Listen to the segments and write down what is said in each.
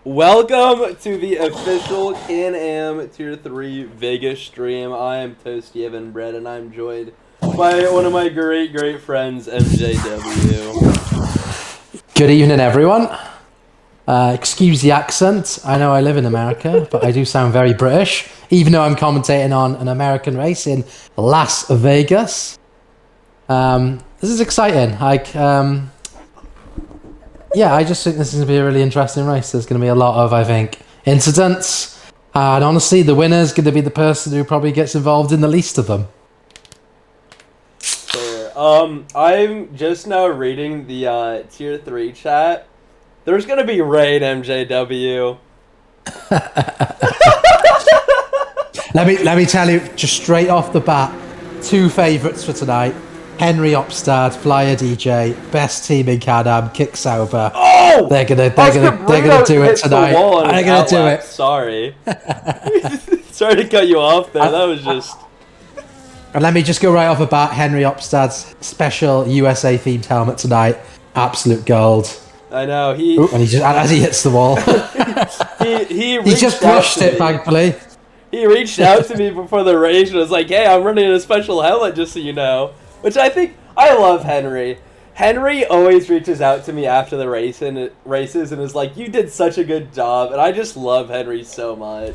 Welcome to the official Can-Am Tier 3 Vegas stream. I am Toasty Evan Bread, and I'm joined by one of my great friends, MJW. Good evening, everyone. Excuse the accent. I know I live in America, but I do sound very British, even though I'm commentating on an American race in Las Vegas. This is exciting. I just think this is going to be a really interesting race. There's going to be a lot of, I think, incidents. And honestly, the winner is going to be the person who probably gets involved in the least of them. Fair. I'm just now reading the Tier 3 chat. There's going to be rain, MJW. Let me tell you, just straight off the bat, two favourites for tonight. Henry Opstad, Flyer DJ, best team in Can-Am, Kick Sauber. Oh! They're gonna do it tonight. They're gonna do it. Sorry. Sorry to cut you off there. That was just. And let me just go right off the bat. Henry Opstad's special USA themed helmet tonight, absolute gold. I know and he just as he hits the wall, he just brushed it. Thankfully, he reached out to me before the race and was like, "Hey, I'm running a special helmet, just so you know." Which I love Henry. Henry always reaches out to me after the races and is like, "You did such a good job," and I just love Henry so much.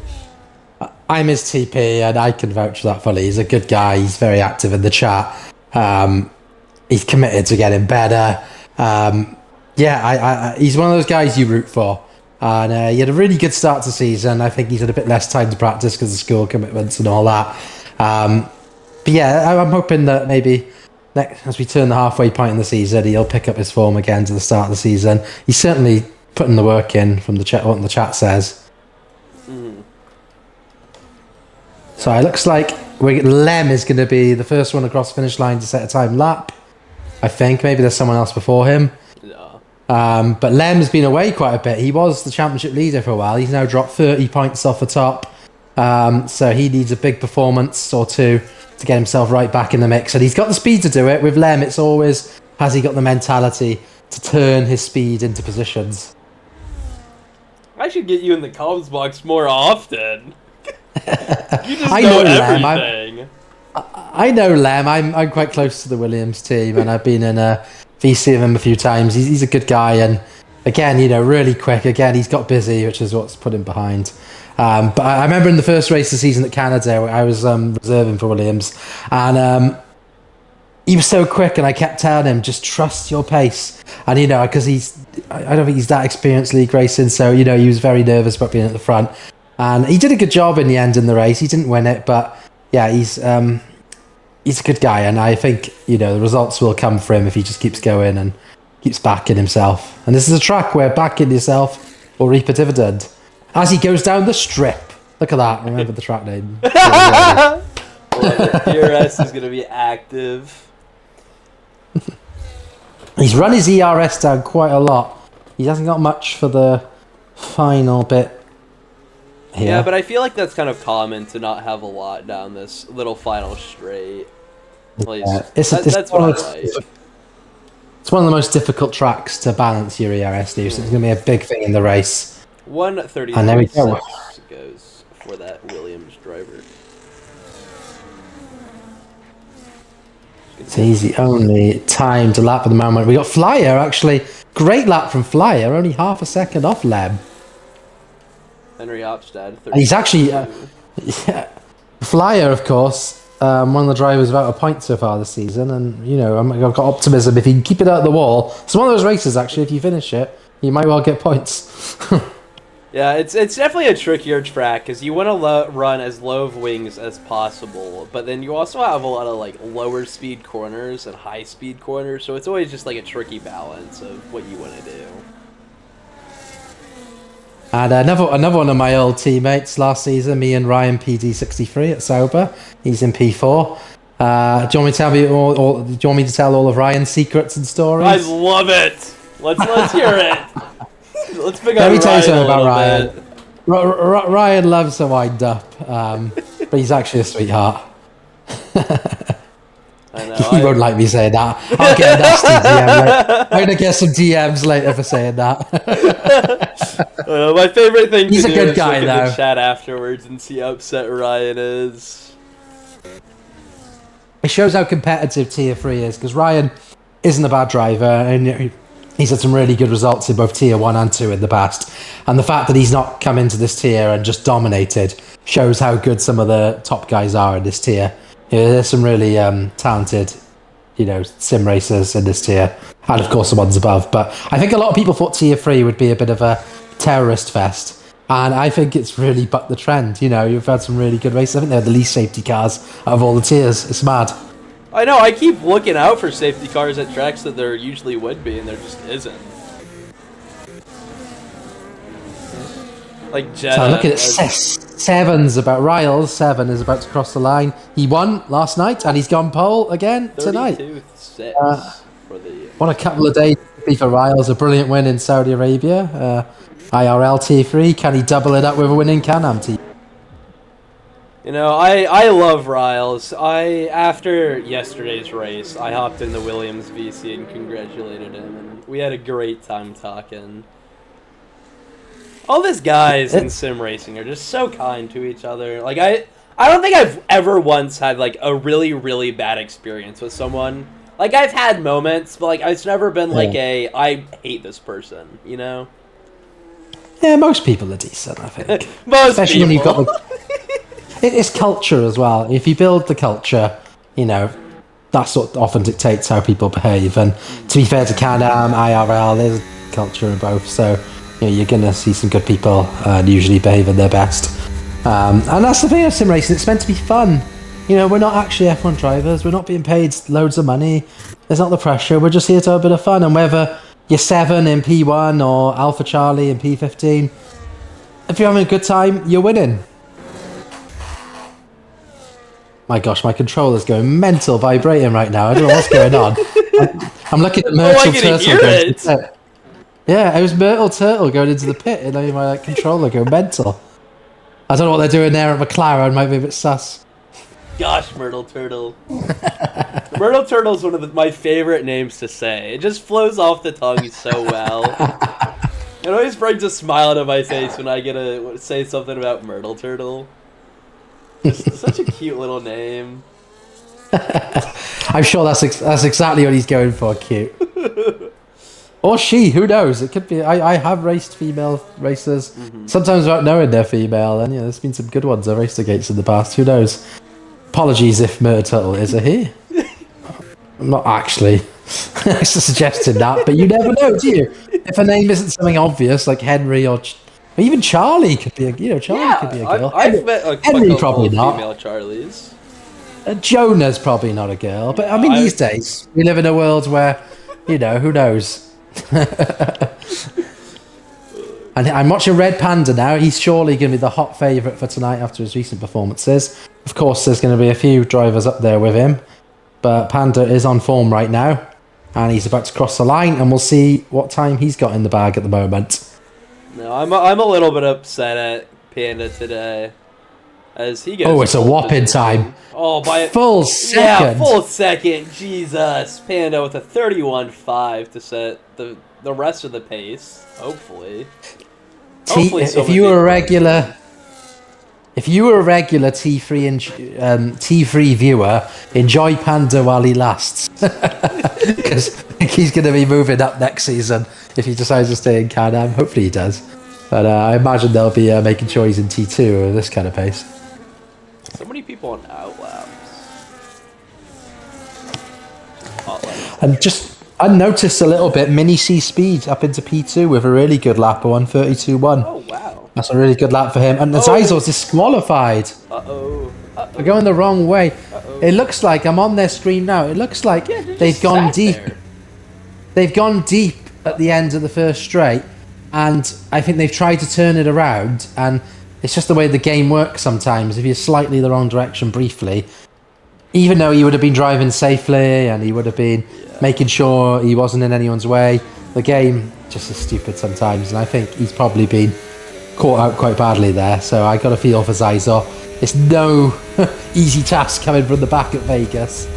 I'm his TP, and I can vouch for that fully. He's a good guy. He's very active in the chat. He's committed to getting better. He's one of those guys you root for. And he had a really good start to the season. I think he's had a bit less time to practice because of school commitments and all that. But yeah, I'm hoping that maybe as we turn the halfway point in the season, he'll pick up his form again to the start of the season. He's certainly putting the work in from the chat, what the chat says. So it looks like Lem is going to be the first one across the finish line to set a time lap. I think maybe there's someone else before him. But Lem's been away quite a bit. He was the championship leader for a while. He's now dropped 30 points off the top. So he needs a big performance or two to get himself right back in the mix. And he's got the speed to do it. With Lem, it's always, has he got the mentality to turn his speed into positions? I should get you in the comms box more often. You just I know everything. I know Lem. I'm quite close to the Williams team, and I've been in a VC of him a few times. He's a good guy, and again, really quick. Again, he's got busy, which is what's put him behind. But I remember in the first race of the season at Canada, I was reserving for Williams, and he was so quick, and I kept telling him, just trust your pace. And because I don't think he's that experienced league racing, so he was very nervous about being at the front, and he did a good job in the end in the race. He didn't win it, but yeah, he's a good guy, and I think the results will come for him if he just keeps going and keeps backing himself. And this is a track where backing yourself will reap a dividend. As he goes down the strip. Look at that. Remember the track name. ERS is going to be active. He's run his ERS down quite a lot. He hasn't got much for the final bit here. Yeah, but I feel like that's kind of common to not have a lot down this little final straight. At least, that's what I like. It's one of the most difficult tracks to balance your ERS to, so it's going to be a big thing in the race. 1:33.6 goes for that Williams driver. It's easy. Only time to lap at the moment. We got Flyer, actually. Great lap from Flyer. Only half a second off Lem. Henry Opstad. He's actually... Flyer, of course, one of the drivers without a point so far this season. And, I've got optimism. If you can keep it out of the wall... It's one of those races, actually. If you finish it, you might well get points. Yeah, it's definitely a trickier track because you want to run as low of wings as possible, but then you also have a lot of lower speed corners and high speed corners, so it's always just a tricky balance of what you want to do. And another one of my old teammates last season, me and Ryan PD63 at Sauber. He's in P4. Do you want me to tell all of Ryan's secrets and stories? I love it. Let's hear it. Let's pick Let me tell you something about Ryan. Ryan loves to wind up, but he's actually a sweetheart. I know. He won't like me saying that. I'll get a nasty DM. I'm gonna get some DMs later for saying that. My favorite thing He's to a do good is guy, look at though. the chat afterwards and see how upset Ryan is. It shows how competitive Tier 3 is, because Ryan isn't a bad driver, and he's had some really good results in both Tier 1 and 2 in the past. And the fact that he's not come into this tier and just dominated shows how good some of the top guys are in this tier. There's some really talented, sim racers in this tier, and of course the ones above. But I think a lot of people thought Tier 3 would be a bit of a terrorist fest. And I think it's really bucked the trend. You've had some really good races. I think they're the least safety cars out of all the tiers. It's mad. I know, I keep looking out for safety cars at tracks that there usually would be, and there just isn't. Like Jeddah. So look at it. Seven's about Riles. 7 is about to cross the line. He won last night, and he's gone pole again tonight. 32-6 for the... What a couple of days for Riles. A brilliant win in Saudi Arabia. IRL T3, can he double it up with a win in Can-Am T? I love Riles. After yesterday's race, I hopped in the Williams VC and congratulated him, and we had a great time talking. All these guys in sim racing are just so kind to each other. Like, I don't think I've ever once had, like, a really, really bad experience with someone. Like, I've had moments, but, like, it's never been, like, I hate this person, Yeah, most people are decent, I think. Especially when you've got it's culture as well. If you build the culture, that's what often dictates how people behave. And to be fair to Can-Am, IRL, there's culture in both. So, you're going to see some good people usually behaving their best. And that's the thing of sim racing. It's meant to be fun. We're not actually F1 drivers. We're not being paid loads of money. There's not the pressure. We're just here to have a bit of fun. And whether you're 7 in P1 or Alpha Charlie in P15, if you're having a good time, you're winning. My gosh, my controller's going mental, vibrating right now. I don't know what's going on. I'm looking at Myrtle Turtle going into the pit. Yeah, it was Myrtle Turtle going into the pit, and my controller going mental. I don't know what they're doing there at McLaren. Might be a bit sus. Gosh, Myrtle Turtle. Myrtle Turtle is one of my favorite names to say. It just flows off the tongue so well. It always brings a smile to my face when I get to say something about Myrtle Turtle. It's such a cute little name. I'm sure that's exactly what he's going for, cute. Or she, who knows? It could be. I have raced female racers, sometimes without knowing they're female, and there's been some good ones I've raced against in the past. Who knows? Apologies if Myrtle Turtle is a he. I'm not actually suggesting that, but you never know, do you? If a name isn't something obvious like Henry or even Charlie could be a Charlie could be a girl. I've met a Henry probably not. Female Charlies. Jonah's probably not a girl, but I mean these days we live in a world where who knows. And I'm watching Red Panda now. He's surely going to be the hot favourite for tonight after his recent performances. Of course, there's going to be a few drivers up there with him, but Panda is on form right now, and he's about to cross the line, and we'll see what time he's got in the bag at the moment. No, I'm a little bit upset at Panda today, as he gets. Oh, it's a whopping time. Oh, by a full second. Yeah, full second. Jesus, Panda with a 31.5 to set the rest of the pace. Hopefully. If you were a regular T3 viewer, enjoy Panda while he lasts, because he's going to be moving up next season if he decides to stay in Can-Am. Hopefully he does, but I imagine they'll be making sure he's in T2 with this kind of pace. So many people on outlaps. And just I noticed a little bit Mini C Speed up into P2 with a really good lap of 132.1. Oh wow, that's a really good lap for him. And the Zizor's disqualified. They're going the wrong way. It looks like I'm on their screen now. It looks like they've gone deep. They've gone deep at the end of the first straight, and I think they've tried to turn it around. And it's just the way the game works sometimes. If you're slightly the wrong direction briefly, even though he would have been driving safely and he would have been making sure he wasn't in anyone's way, the game just is stupid sometimes. And I think he's probably been caught out quite badly there. So I got a feel for Zizor. It's no easy task coming from the back at Vegas.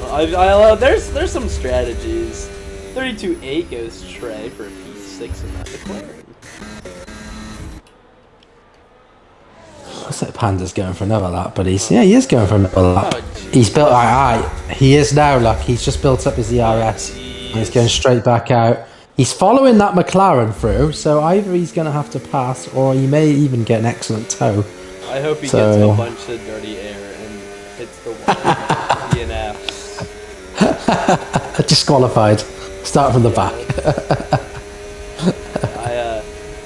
There's some strategies. 32.8 goes Trey for a P6 in that McLaren. Looks like Panda's going for another lap, but he is going for another lap. Oh, He's built, he is now, look, he's just built up his ERS. And he's going straight back out. He's following that McLaren through, so either he's going to have to pass, or he may even get an excellent tow. I hope he gets a bunch of dirty air and hits the wall. DNF. Disqualified. Start from the back.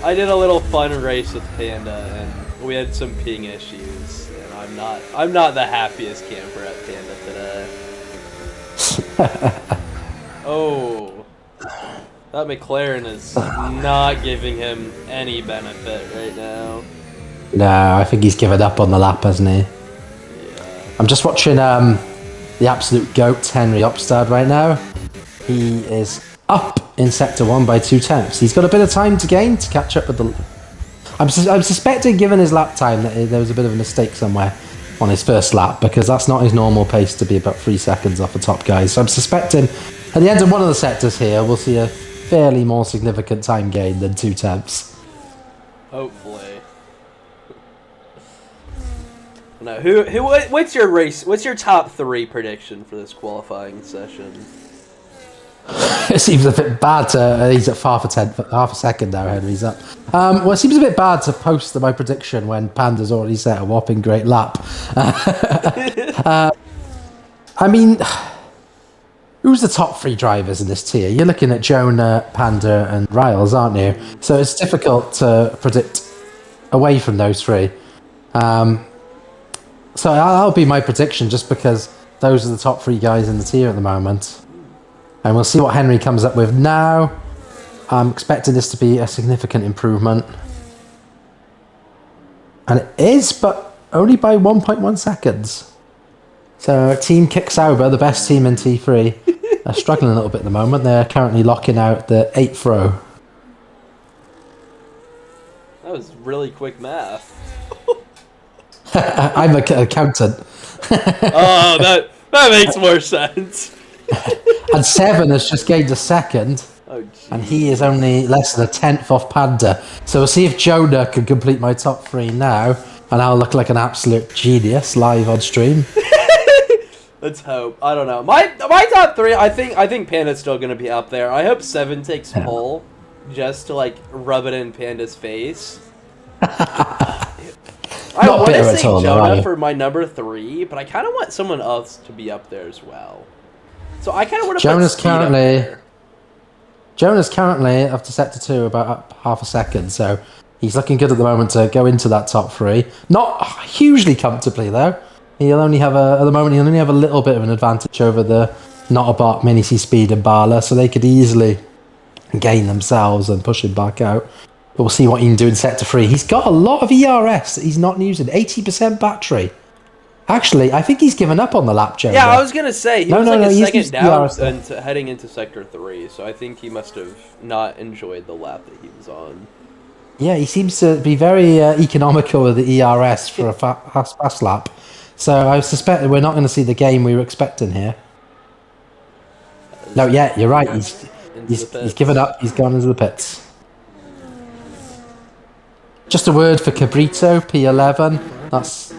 I did a little fun race with Panda, and we had some ping issues, and I'm not the happiest camper at Panda today. Oh, that McLaren is not giving him any benefit right now. No, I think he's given up on the lap, hasn't he? Yeah. I'm just watching the absolute GOAT Henry Upstad right now. He is up in Sector 1 by 2/10. He's got a bit of time to gain to catch up with the... I'm suspecting, given his lap time, that there was a bit of a mistake somewhere on his first lap, because that's not his normal pace to be about 3 seconds off the top guys. So I'm suspecting at the end of one of the sectors here, we'll see a fairly more significant time gain than 2/10. Hopefully. No, what's your race? What's your top 3 prediction for this qualifying session? It seems a bit bad to... he's at half a second now, Henry's up. Well, it seems a bit bad to post my prediction when Panda's already set a whopping great lap. I mean, who's the top 3 drivers in this tier? You're looking at Jonah, Panda, and Riles, aren't you? So it's difficult to predict away from those 3. So that'll be my prediction, just because those are the top 3 guys in the tier at the moment. And we'll see what Henry comes up with now. I'm expecting this to be a significant improvement. And it is, but only by 1.1 seconds. So Team Kick Sauber, the best team in T3, are struggling a little bit at the moment. They're currently locking out the 8th row. That was really quick math. I'm an accountant. Oh, that makes more sense. And 7 has just gained a second. Oh, and he is only less than a 10th off Panda. So we'll see if Jonah can complete my top 3 now, and I'll look like an absolute genius live on stream. Let's hope. I don't know. My top 3. I think Panda's still gonna be up there. I hope 7 takes pole, just to like rub it in Panda's face. I want to say Jonah for my number 3, but I kind of want someone else to be up there as well. So I kind of want to put Speed up there. Jonah's currently up to Sector 2 about up half a second, so he's looking good at the moment to go into that top 3. Not hugely comfortably though. He'll only have at the moment he'll only have a little bit of an advantage over the Not-A-Bot, Mini C Speed and Bala, so they could easily gain themselves and push him back out. But we'll see what he can do in Sector 3. He's got a lot of ERS that he's not using. 80% battery. Actually, I think he's given up on the lap, Jonah. Yeah, I was going to say, he was a second down heading into Sector 3, so I think he must have not enjoyed the lap that he was on. Yeah, he seems to be very economical with the ERS for a fast lap. So I suspect we're not going to see the game we were expecting here. No, yeah, you're right. He's given up. He's gone into the pits. Just a word for Cabrito, P11. That's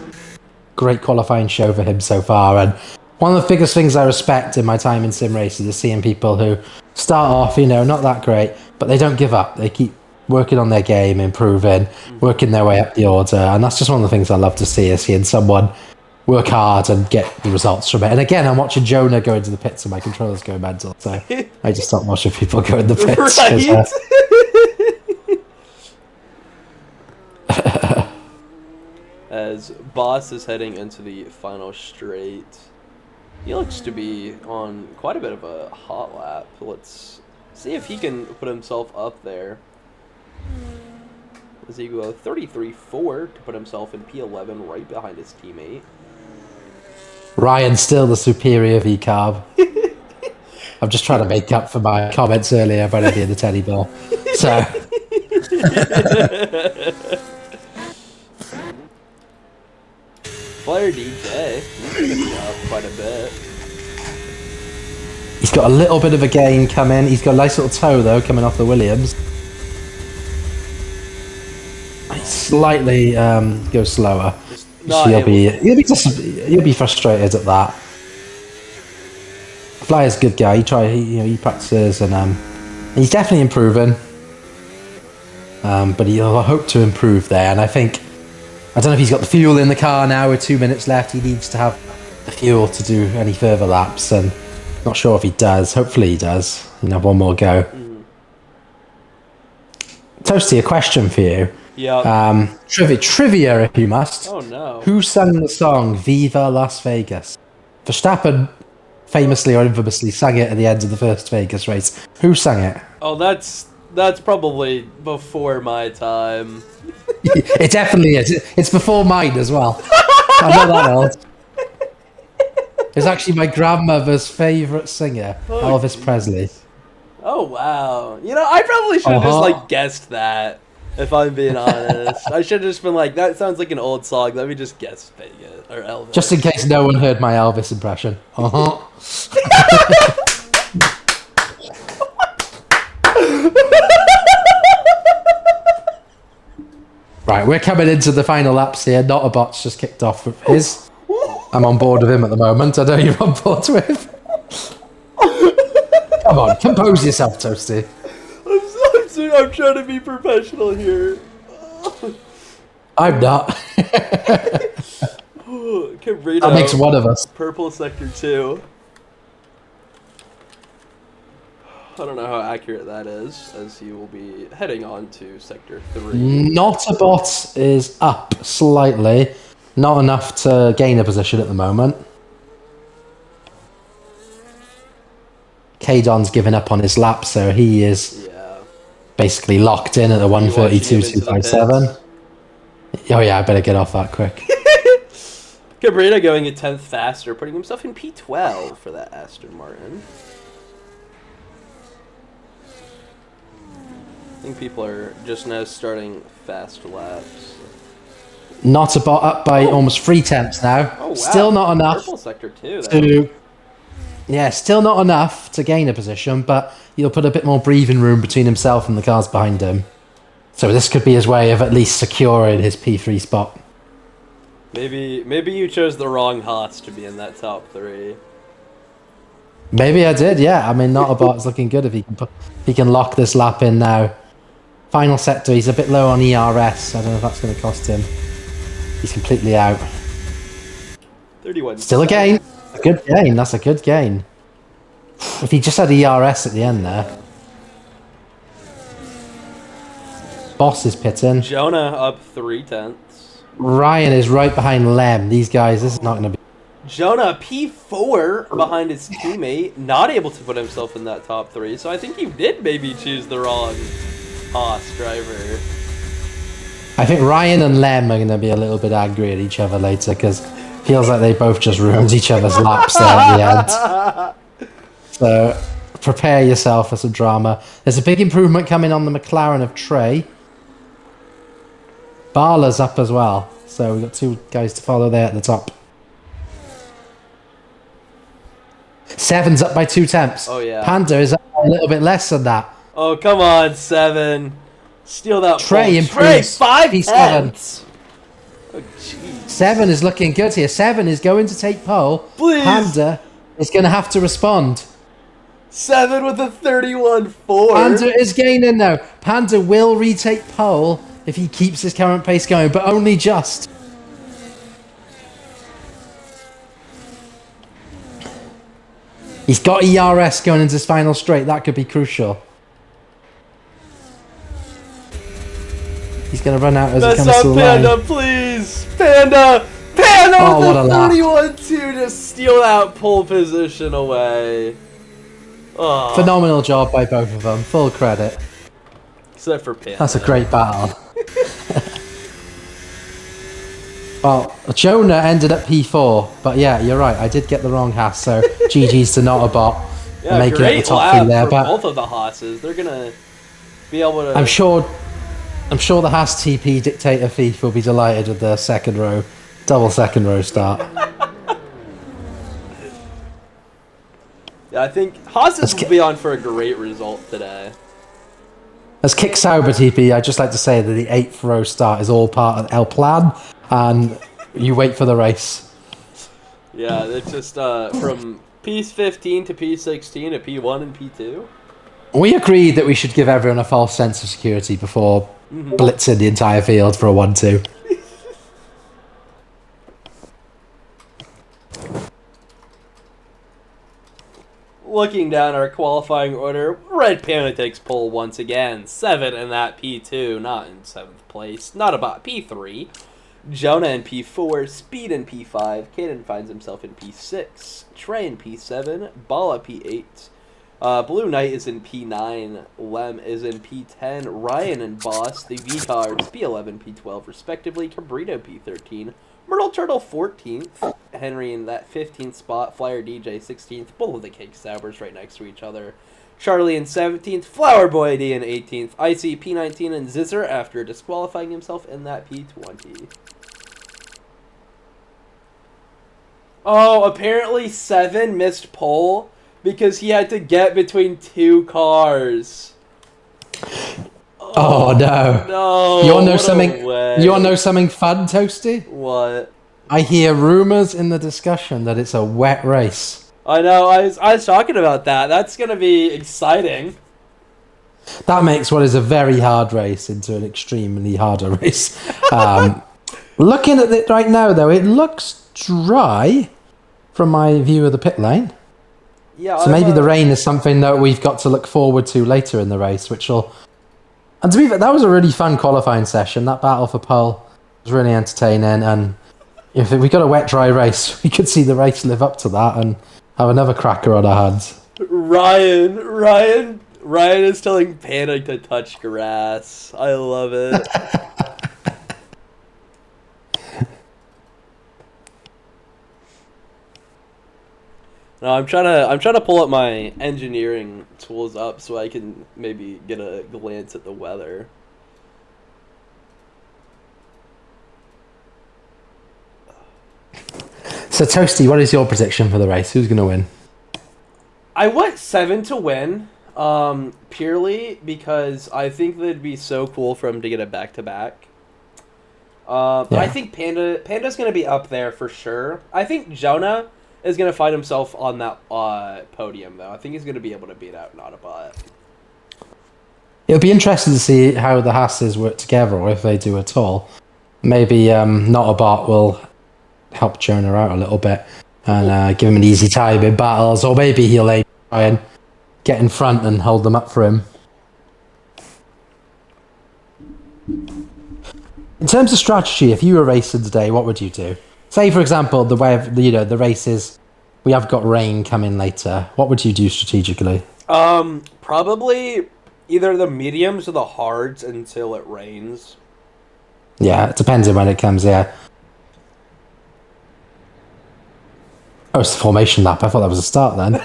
great qualifying show for him so far. And one of the biggest things I respect in my time in sim races is seeing people who start off, not that great, but they don't give up. They keep working on their game, improving, working their way up the order. And that's just one of the things I love to see, is seeing someone work hard and get the results from it. And again, I'm watching Jonah go into the pits and my controller's going mental. So I just stop watching people go in the pits. Right? As Boss is heading into the final straight, he looks to be on quite a bit of a hot lap. Let's see if he can put himself up there. As he go 33.4 to put himself in P11 right behind his teammate. Ryan's still the superior V-Carb. I'm just trying to make up for my comments earlier about Eddie and the Teddy Bear. So... Flyer DJ, he's gonna be up quite a bit. got a little bit of a gain coming. He's got a nice little toe though coming off the Williams. He slightly goes slower. He'll be frustrated at that. Flyer's a good guy. He practices and he's definitely improving. But he'll hope to improve there. And I don't know if he's got the fuel in the car now with 2 minutes left. He needs to have the fuel to do any further laps, and not sure if he does. Hopefully he does. He'll have one more go. Toasty, a question for you. Yeah. Trivia, if you must. Oh no. Who sang the song Viva Las Vegas? Verstappen famously or infamously sang it at the end of the first Vegas race. Who sang it? Oh, that's probably before my time. It definitely is. It's before mine as well. I'm not that old. It's actually my grandmother's favourite singer, Elvis Presley. Oh wow! I probably should have just guessed that. If I'm being honest, I should have just been like, "That sounds like an old song. Let me just guess Vegas or Elvis." Just in case no one heard my Elvis impression. Right, we're coming into the final laps here. Not-a-Bot's just kicked off with his. I'm on board with him at the moment. I know you're on board with. Come on, compose yourself, Toasty. I'm trying to be professional here. I'm not. Cabrito, That makes one of us. Purple Sector 2. I don't know how accurate that is, as he will be heading on to Sector 3. Not-a-Bot is up slightly. Not enough to gain a position at the moment. K-Don's given up on his lap, so he is basically locked in at the 132.257. Oh yeah, I better get off that quick. Cabrera going a 10th faster, putting himself in P12 for that Aston Martin. I think people are just now starting fast laps. Not-a-Bot up by almost 3 tenths now. Oh, wow. Still not enough. Purple Sector 2. Still not enough to gain a position, but he'll put a bit more breathing room between himself and the cars behind him. So this could be his way of at least securing his P3 spot. Maybe you chose the wrong Haas to be in that top 3. Maybe I did, yeah. I mean, Not-a-Bot's looking good if he can lock this lap in now. Final sector, he's a bit low on ERS. I don't know if that's going to cost him. He's completely out. 31. Still a gain. A good gain. That's a good gain. If he just had ERS at the end there. Boss is pitting. Jonah up 3 tenths. Ryan is right behind Lem. These guys, this is not going to be... Jonah P4 behind his teammate, not able to put himself in that top 3. So I think you did maybe choose the wrong Haas driver. I think Ryan and Lem are going to be a little bit angry at each other later because feels like they both just ruined each other's laps there at the end. So prepare yourself for some drama. There's a big improvement coming on the McLaren of Trey. Barla's up as well. So we've got 2 guys to follow there at the top. 7's up by 2 tenths. Oh, yeah. Panda is up by a little bit less than that. Oh, come on, 7. Steal that Trey improves. Trey, 5 P7. tenths. Oh, jeez. 7 is looking good here. 7 is going to take pole. Please. Panda is going to have to respond. 7 with a 31.4. Panda is gaining now. Panda will retake pole if he keeps his current pace going, but only just. He's got ERS going into his final straight. That could be crucial. He's going to run out as he comes to the Panda, line. Please! Panda! Panda Oh, with what a a lap. 31.2 to steal that pole position away. Oh, Phenomenal job by both of them. Full credit. except for Panda. That's a great battle. Well, Jonah ended at P4, but yeah, you're right. I did get the wrong Haas, so GG's to Not-a-Bot. Yeah, Making it great the top lap 3 there, for but both of the Haas's. They're gonna be able to. I'm sure the Haas TP dictator thief will be delighted with the second row, double second row start. Yeah, I think Haas will be on for a great result today. As Kick Sauber TP, I'd just like to say that the 8th row start is all part of El Plan, and you wait for the race. Yeah, it's just from P15 to P16 to P1 and P2. We agreed that we should give everyone a false sense of security before blitzing the entire field for a 1-2. Looking down our qualifying order, Red Panda takes pole once again. 7 in that P2, not in 7th place. Not about P3. Jonah in P4, Speed in P5, Caden finds himself in P6, Trey in P7, Bala P8, Blue Knight is in P9, Lem is in P10, Ryan and Boss, the V-Cars, P11, P12 respectively, Cabrito P13, Myrtle Turtle 14th, Henry in that 15th spot, Flyer DJ 16th, both of the Cake Saubers right next to each other. Charlie in 17th, Flower Boy ID in 18th, Icy P19 and Zizzer after disqualifying himself in that P20. Oh, apparently 7 missed pole because he had to get between 2 cars. Oh no! No! You want to know something? You want to know something fun, Toasty? What? I hear rumors in the discussion that it's a wet race. I know. I was talking about that. That's gonna be exciting. That makes what is a very hard race into an extremely harder race. Looking at it right now, though, it looks dry from my view of the pit lane. Yeah. So maybe the rain is something that we've got to look forward to later in the race, which will. And to be fair, that was a really fun qualifying session. That battle for pole was really entertaining, and if we got a wet, dry race, we could see the race live up to that and have another cracker on our hands. Ryan is telling Panda to touch grass. I love it. No, I'm trying to pull up my engineering tools up so I can maybe get a glance at the weather. So Toasty, what is your prediction for the race? Who's going to win? I want 7 to win, purely because I think that it'd be so cool for him to get a back-to-back. I think Panda's going to be up there for sure. I think Jonah is going to find himself on that podium, though. I think he's going to be able to beat out Naughtobot. It'll be interesting to see how the Hasses work together, or if they do at all. Maybe Naughtobot will help Jonah out a little bit and give him an easy time in battles, or maybe he'll try and get in front and hold them up for him. In terms of strategy, if you were racing today, what would you do? Say, for example, the way of, the race is, we have got rain coming later. What would you do strategically? Probably either the mediums or the hards until it rains. Yeah, it depends on when it comes, yeah. Oh, it's the formation lap. I thought that was a start then.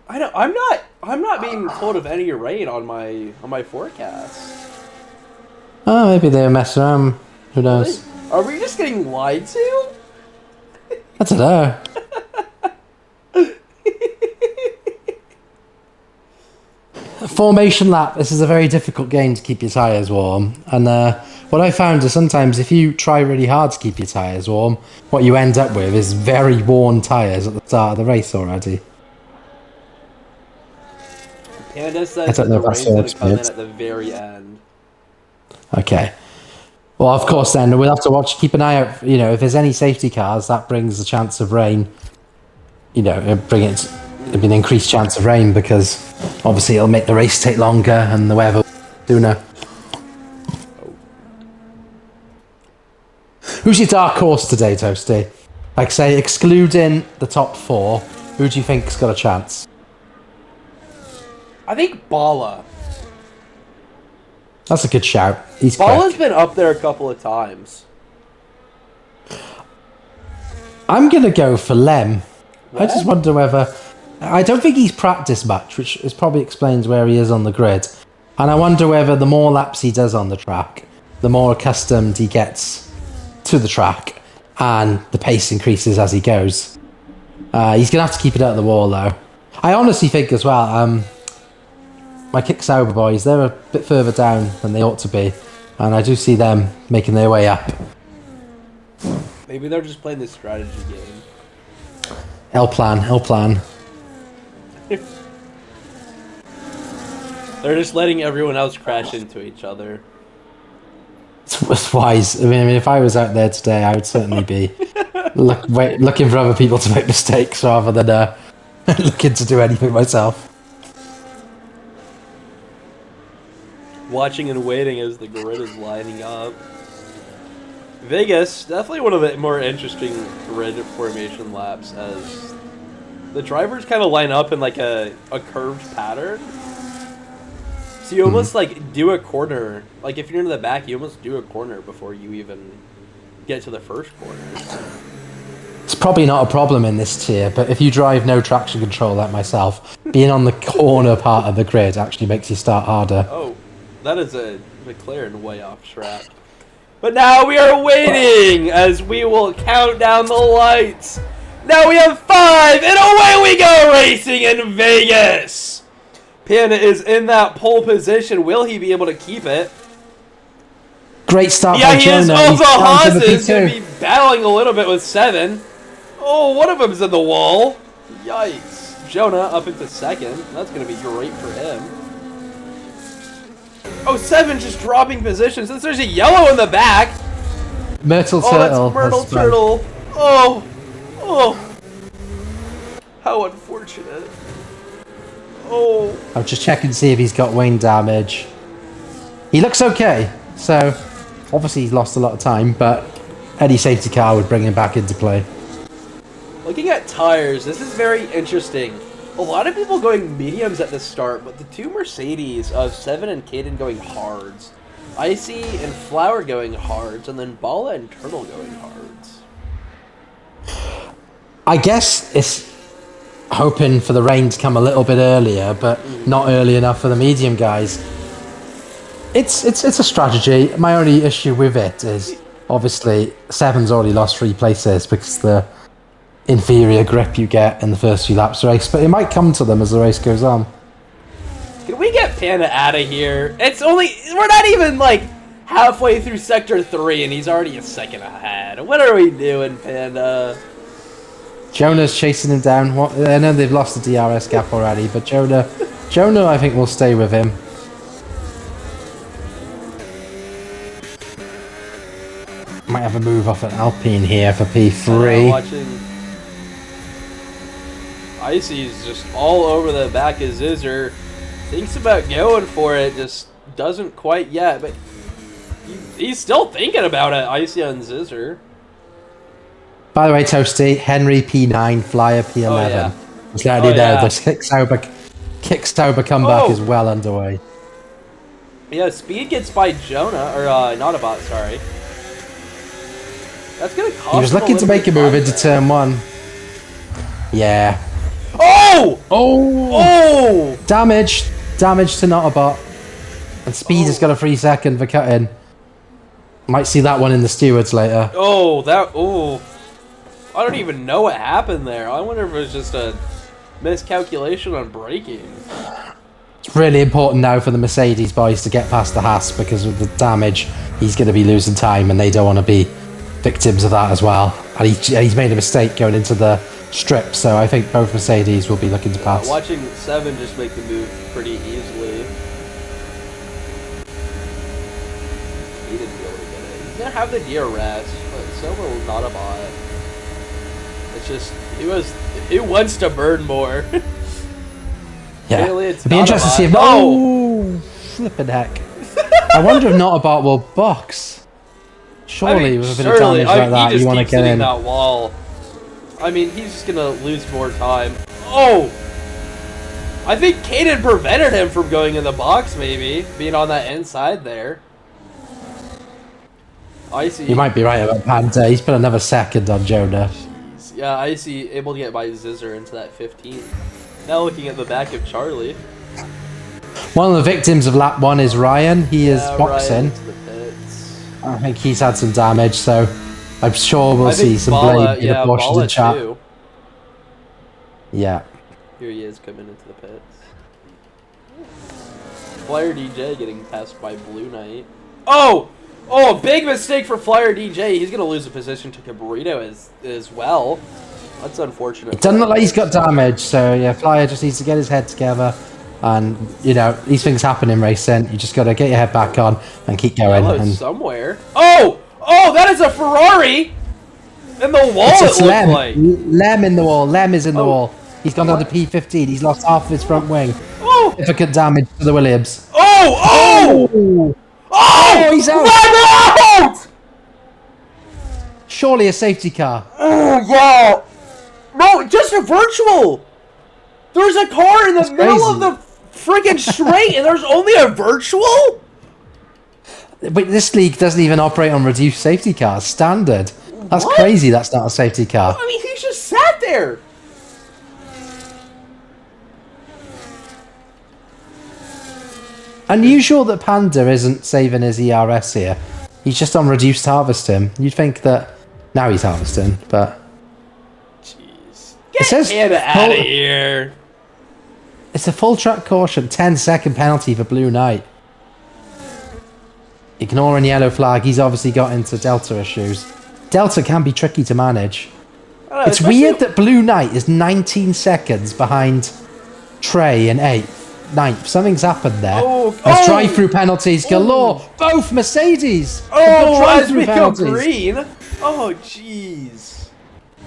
I'm not being told of any rain on my forecast. Oh, maybe they're messing around. Who knows? Are we just getting lied to? I don't know. Formation lap. This is a very difficult game to keep your tyres warm. And what I found is sometimes if you try really hard to keep your tyres warm, what you end up with is very worn tyres at the start of the race already. Panda says that the rain's going to come in at the very end. Okay. Well, of course, then we'll have to keep an eye out. If there's any safety cars, that brings the chance of rain. It'll be an increased chance of rain because obviously it'll make the race take longer and the weather sooner. Who's your dark horse today, Toasty? Like, say, excluding the top 4, who do you think's got a chance? I think Bala. That's a good shout. Bala's been up there a couple of times. I'm going to go for Lem. What? I just wonder whether... I don't think he's practiced much, which probably explains where he is on the grid. And I wonder whether the more laps he does on the track, the more accustomed he gets to the track, and the pace increases as he goes. He's going to have to keep it out of the wall, though. I honestly think as well, my Kick Sauber boys, they're a bit further down than they ought to be. And I do see them making their way up. Maybe they're just playing this strategy game. L plan. They're just letting everyone else crash into each other. It's wise. I mean, if I was out there today, I would certainly be looking for other people to make mistakes rather than looking to do anything myself. Watching and waiting as the grid is lining up. Vegas, definitely one of the more interesting grid formation laps as the drivers kind of line up in like a curved pattern. So you almost like do a corner. Like if you're in the back, you almost do a corner before you even get to the first corner. It's probably not a problem in this tier, but if you drive no traction control like myself, being on the corner part of the grid actually makes you start harder. Oh, that is a McLaren way off track. But now we are waiting as we will count down the lights. Now we have 5, and away we go racing in Vegas. Panda is in that pole position. Will he be able to keep it? Great start Yeah, by he is. Jonah. Also, Haas is going to be battling a little bit with 7. Oh, one of them's in the wall. Yikes. Jonah up into 2nd. That's going to be great for him. Oh, 7 just dropping positions. Since there's a yellow in the back. Myrtle Oh, Turtle. that's Myrtle Turtle. Oh. Oh. How unfortunate. Oh. I'm just checking to see if he's got wing damage. He looks okay. So, obviously he's lost a lot of time, but any safety car would bring him back into play. Looking at tires, this is very interesting. A lot of people going mediums at the start, but the 2 Mercedes of 7 and Caden going hards. Icy and Flower going hards, and then Bala and Turtle going hards. I guess it's hoping for the rain to come a little bit earlier, but not early enough for the medium guys. It's a strategy. My only issue with it is obviously 7's already lost 3 places because the inferior grip you get in the first few laps race, but it might come to them as the race goes on. Can we get Panda out of here? We're not even like halfway through Sector 3 and he's already a second ahead. What are we doing, Panda? Jonah's chasing him down. I know they've lost the DRS gap already, but Jonah I think will stay with him. Might have a move off at Alpine here for P3. Watching Icy's just all over the back of Zizzer. Thinks about going for it, just doesn't quite yet, but he's still thinking about it, Icy on Zizzer. By the way, Toasty, Henry P9, Flyer P11. Oh, yeah. Just letting you know, this Kick-Sauber comeback is well underway. Yeah, Speed gets by Jonah, or Nautabot, sorry. That's gonna cost him. He was looking to make a move into turn 1. Yeah. Oh! Oh! Oh! Damage to Nautabot. And Speed has got a 3 second for cutting. Might see that one in the stewards later. Oh, I don't even know what happened there. I wonder if it was just a miscalculation on braking. It's really important now for the Mercedes boys to get past the Haas because with the damage, he's going to be losing time and they don't want to be victims of that as well. And he's made a mistake going into the strip, so I think both Mercedes will be looking to pass. Watching 7 just make the move pretty easily. He didn't be able to get it. He's going to have the DRS, but so will Nautabot. It's just, who wants to burn more? Yeah, Really, it's it'd be interesting to see if... Oh! Flippin' heck. I wonder if Nautabot will box. Surely, with a bit of damage like that, you want to get in. That wall. I mean, he's just gonna lose more time. Oh! I think Caden prevented him from going in the box, maybe. Being on that inside there. Icy. You might be right about Panda. He's put another second on Jonah. Jeez. Yeah, Icy able to get by Zizzer into that 15. Now looking at the back of Charlie. One of the victims of lap 1 is Ryan. He is boxing. I think he's had some damage, so I'm sure we'll see some blade in a portion of the chat. Too. Yeah. Here he is coming into the pits. Flyer DJ getting passed by Blue Knight. Oh! Oh, big mistake for Flyer DJ. He's going to lose the position to Cabrito as well. That's unfortunate. It doesn't look like he's got damage, so yeah, Flyer just needs to get his head together. And, you know, these things happen in racing. You just got to get your head back on and keep going. Hello, And somewhere. Oh! Oh, that is a Ferrari! In the wall, it's it looks Lem. like. Lem in the wall. Lem is in the Oh. wall. He's gone down to P15. He's lost half of his front wing. Oh! Significant damage to the Williams. Oh! Oh! Oh! Oh! He's out. Run out! Surely a safety car. Oh, yeah. No, just a virtual. There's a car in the middle crazy. of the freaking straight, and there's only a virtual? But this league doesn't even operate on reduced safety cars. Standard. That's What? crazy that's not a safety car. I mean, he just sat there. Unusual that Panda isn't saving his ERS here. He's just on reduced harvesting. You'd think that now he's harvesting, but Jeez. It Get says Hannah out of full- here. it's a full track caution. 10-second penalty for Blue Knight. Ignoring yellow flag, he's obviously got into Delta issues. Delta can be tricky to manage. I don't know, It's especially- weird that Blue Knight is 19 seconds behind Trey in 8th. 9th. Something's happened there. Oh, There's oh. drive-through penalties galore. Both Mercedes. have got Oh, as drive-through we go penalties. green. Oh, jeez.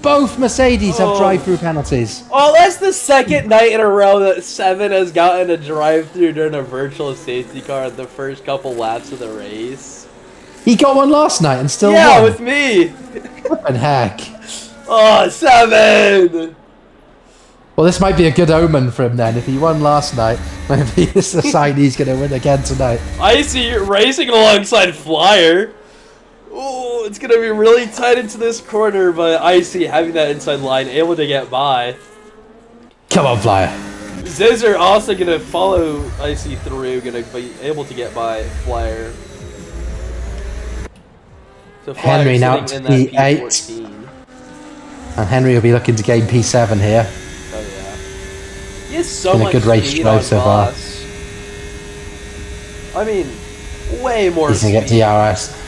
Both Mercedes have Oh. drive-through penalties. Oh, that's the second night in a row that Seven has gotten a drive-through during a virtual safety car in the first couple laps of the race. He got one last night and still Yeah, won. with me. What the heck? Oh, Seven. Well, this might be a good omen for him then. If he won last night, maybe this is a sign he's going to win again tonight. I see you racing alongside Flyer. Oh, it's gonna be really tight into this corner, but Icy having that inside line, able to get by. Come on, Flyer. Zizzer also gonna follow Icy through, gonna be able to get by Flyer. So Flyer Henry now sitting to in that P8. P14. And Henry will be looking to gain P7 here. Oh yeah. He has so Been a much good race speed show on so far. Voss. I mean, way more He's going to speed. get DRS.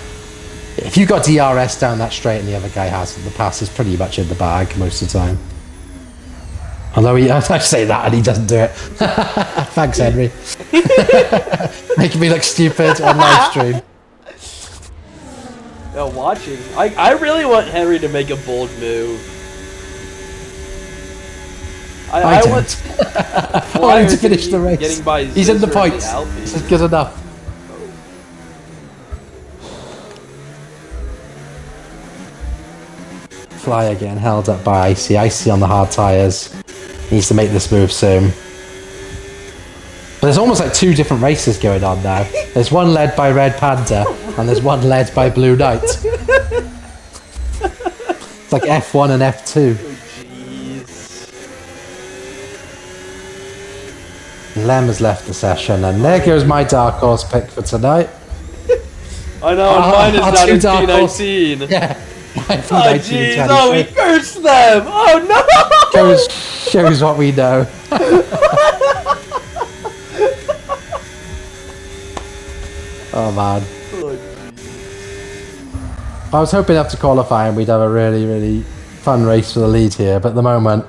If you got DRS down that straight and the other guy hasn't, the pass is pretty much in the bag most of the time. Although I say that and he doesn't do it. Thanks, Henry. Making me look stupid on live stream. No, watching. I really want Henry to make a bold move. I don't. want I want him to finish the race. Getting by He's in the Zizzer and points. Alpine. This is good enough. Fly again, held up by Icy. Icy on the hard tyres. Needs to make this move soon. But there's almost like two different races going on now. There's one led by Red Panda, and there's one led by Blue Knight. It's like F1 and F2. Jeez. Lem has left the session, and there goes my dark horse pick for tonight. I know, and mine is our not two in dark horse- P19. Yeah. Oh jeez, oh we cursed them! Oh no! Shows what we know. Oh man. Oh, I was hoping after qualifying we'd have a really, really fun race for the lead here, but at the moment,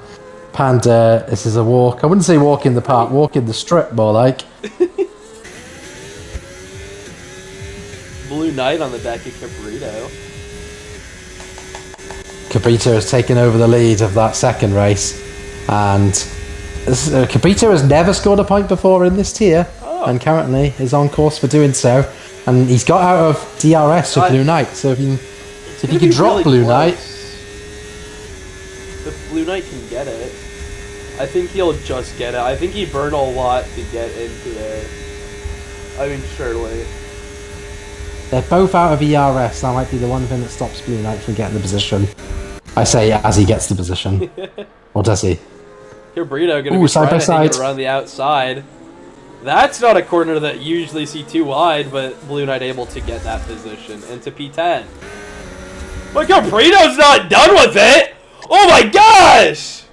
Panda, this is a walk. I wouldn't say walk in the park, walk in the strip more like. Blue Knight on the back of Cabrito. Cabrito has taken over the lead of that second race, and Cabrito has never scored a point before in this tier, and currently is on course for doing so. And he's got out of DRS with Blue Knight, so if you can drop Blue Knight, if Blue Knight can get it, I think he'll just get it. I think he burned a lot to get into it. I mean, surely. they're both out of ERS. That might be the one thing that stops Blue Knight from getting the position. I say as he gets the position. Or does he? Cabrito gonna Ooh, be side trying by to hang it side. around the outside. That's not a corner that you usually see too wide, but Blue Knight able to get that position into P10. But Cabrito's not done with it! Oh my gosh!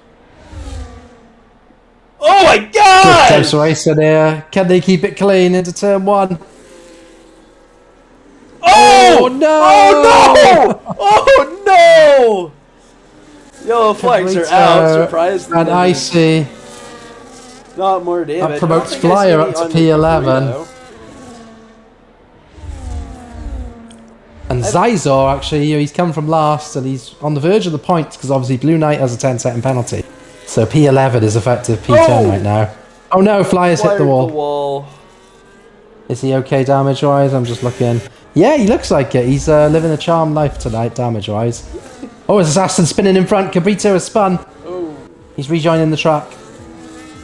Oh my Good god! close racing here. Can they keep it clean into turn 1? Oh! no! Oh no! Yellow flags are out. Surprisingly. And Icy. Not more damage. That promotes I don't think I see Flyer any up to on the P11. Caprito. And Zizor, actually, he's come from last and he's on the verge of the points because obviously Blue Knight has a 10-second penalty. So P11 is effective P10 right now. Oh no, Flyer's hit the wall. Is he okay damage-wise? I'm just looking. Yeah, he looks like it. He's living a charmed life tonight, damage-wise. Oh, his assassin spinning in front. Cabrito has spun. Oh. He's rejoining the track.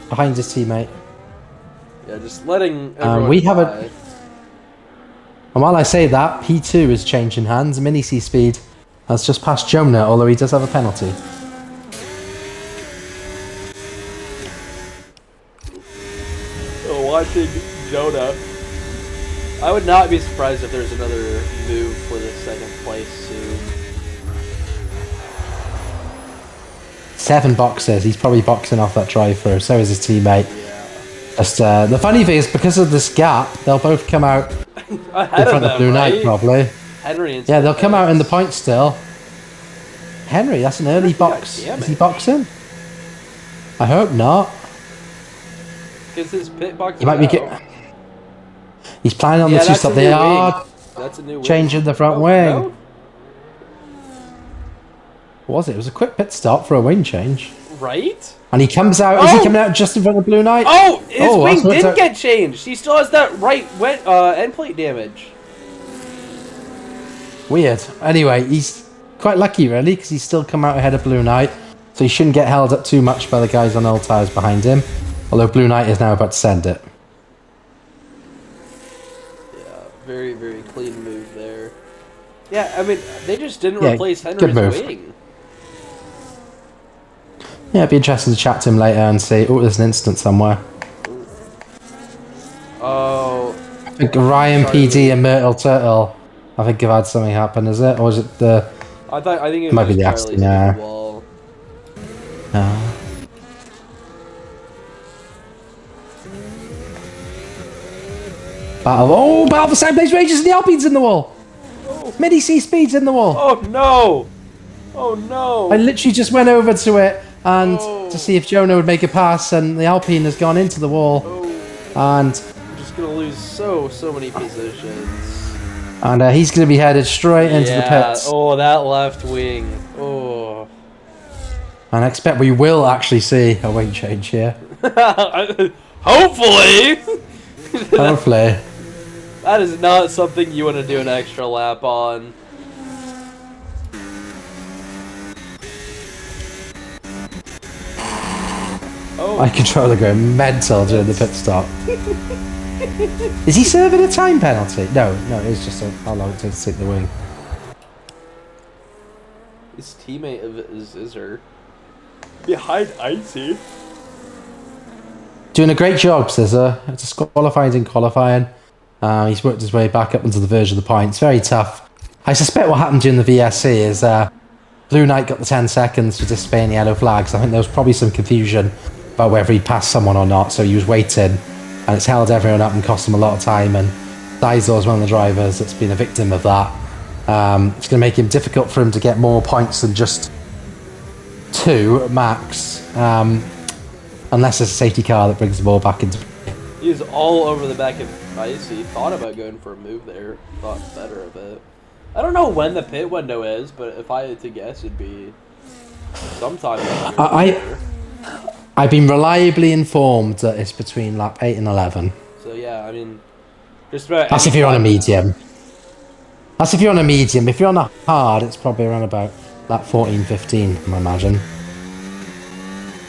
Behind his teammate. Yeah, just letting everyone We have die. And while I say that, P2 is changing hands. Mini C Speed has just passed Jonah, although he does have a penalty. So watching Jonah, I would not be surprised if there's another move for the second place soon. 7 boxes. He's probably boxing off that drive-through. So is his teammate. Yeah. Just, the funny thing is, because of this gap, they'll both come out Ahead in front them, of Blue Knight, right? probably. Henry and Yeah, they'll come out in the points still. Henry, that's an early he got box. damage. Is he boxing? I hope not. Because his pit box He might be. He's planning on the that's two-stop. a They new are wing. That's a new wing. changing the front Oh, wing. no? What was it? It was a quick pit stop for a wing change. Right? And he comes out. Is he Oh! coming out just in front of Blue Knight? Oh, his wing that's what didn't get changed. He still has that right end plate damage. Weird. Anyway, he's quite lucky, really, because he's still come out ahead of Blue Knight. So he shouldn't get held up too much by the guys on old tyres behind him. Although Blue Knight is now about to send it. Yeah, very, very clean move there. Yeah, I mean, they just didn't Yeah, replace good Henry's move. wing. Yeah, it'd be interesting to chat to him later and see. Oh, there's an incident somewhere. Oh, I think Ryan PD and Myrtle Turtle, I think have had something happen, is it? Or is it the... I think it Might was be the Charlie accident, hitting yeah. the wall. Battle for second place Rangers and the Alpines in the wall! Mini C Speed's in the wall! Oh no! Oh no! I literally just went over to it and Oh. to see if Jonah would make a pass, and the Alpine has gone into the wall. Oh, And I'm just gonna lose so many positions. he's going to be headed straight into the pits. Oh, that left wing. Oh. And I expect we will actually see a wing change here. Hopefully! Hopefully. That is not something you want to do an extra lap on. Oh, My controller going mental during the pit stop. Is he serving a time penalty? No, it's just how long it takes to take the wing. his teammate is Izzer. Behind Icy. Doing a great job, Scissor. Disqualified in qualifying. He's worked his way back up into the verge of the points. Very tough. I suspect what happened during the VSC is Blue Knight got the 10 seconds for disobeying yellow flags. I think there was probably some confusion about whether he passed someone or not, so he was waiting, and it's held everyone up and cost him a lot of time. And Dizor is one of the drivers that's been a victim of that. It's going to make him difficult for him to get more points than just 2 max, unless there's a safety car that brings the ball back into. He was all over the back of Icy. Thought about going for a move there. Thought better of it. I don't know when the pit window is, but if I had to guess, it'd be sometime. I've been reliably informed that it's between lap 8 and 11. So yeah, I mean, just about. That's if you're on a medium. That's if you're on a medium. If you're on a hard, it's probably around about lap 14, 15, I imagine.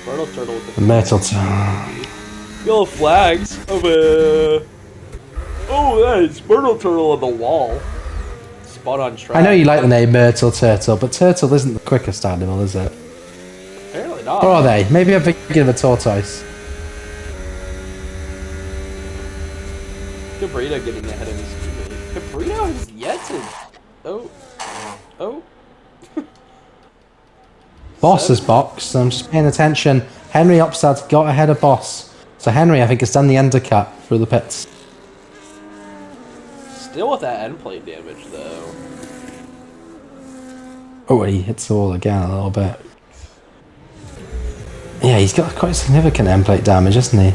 Myrtle Turtle with the Myrtle yellow flags over. Oh, that is Myrtle Turtle on the wall. Spot on track. I know you like the name Myrtle Turtle, but Turtle isn't the quickest animal, is it? Apparently not. Or are they? Maybe I'm thinking of a tortoise. Cabrito getting ahead of his teammate. Cabrito has yet to. Oh. Boss is boxed, so I'm just paying attention. Henry Upstart got ahead of Boss. So Henry, I think, has done the undercut through the pits. Still with that end plate damage, though. Oh, he hits the wall again a little bit. Yeah, he's got quite significant end plate damage, hasn't he?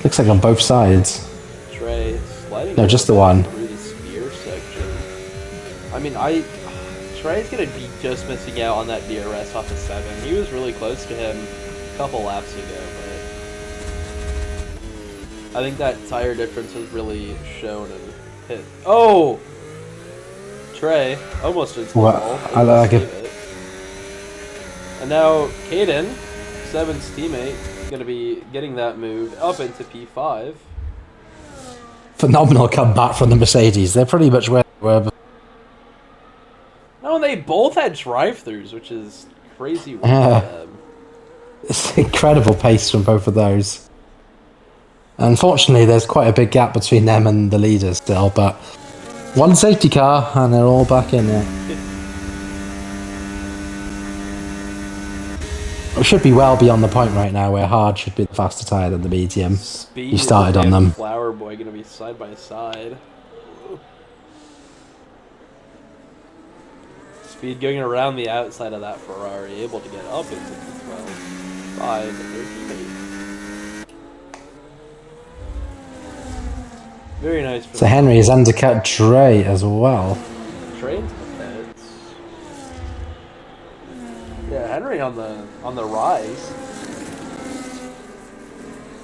Looks like on both sides. Trey sliding. No, just the one. Through the spear section. I mean, Trey's gonna be just missing out on that DRS off of 7. He was really close to him a couple laps ago, but I think that tire difference has really shown and hit. Oh! Trey almost did Well, I like it. And now Caden, 7's teammate, is going to be getting that move up into P5. Phenomenal comeback from the Mercedes. They're pretty much where they were. No, and they both had drive-thrus, which is crazy. For them. It's incredible pace from both of those. Unfortunately, there's quite a big gap between them and the leaders still, but one safety car and they're all back in there. We should be well beyond the point right now where hard should be the faster tyre than the medium. Speed You started on them. Flower Boy going to be side by side. Speed going around the outside of that Ferrari, able to get up into P12 by the 13. Very nice. So Henry has undercut Trey as well. Trey into the pits. Yeah, Henry on the rise.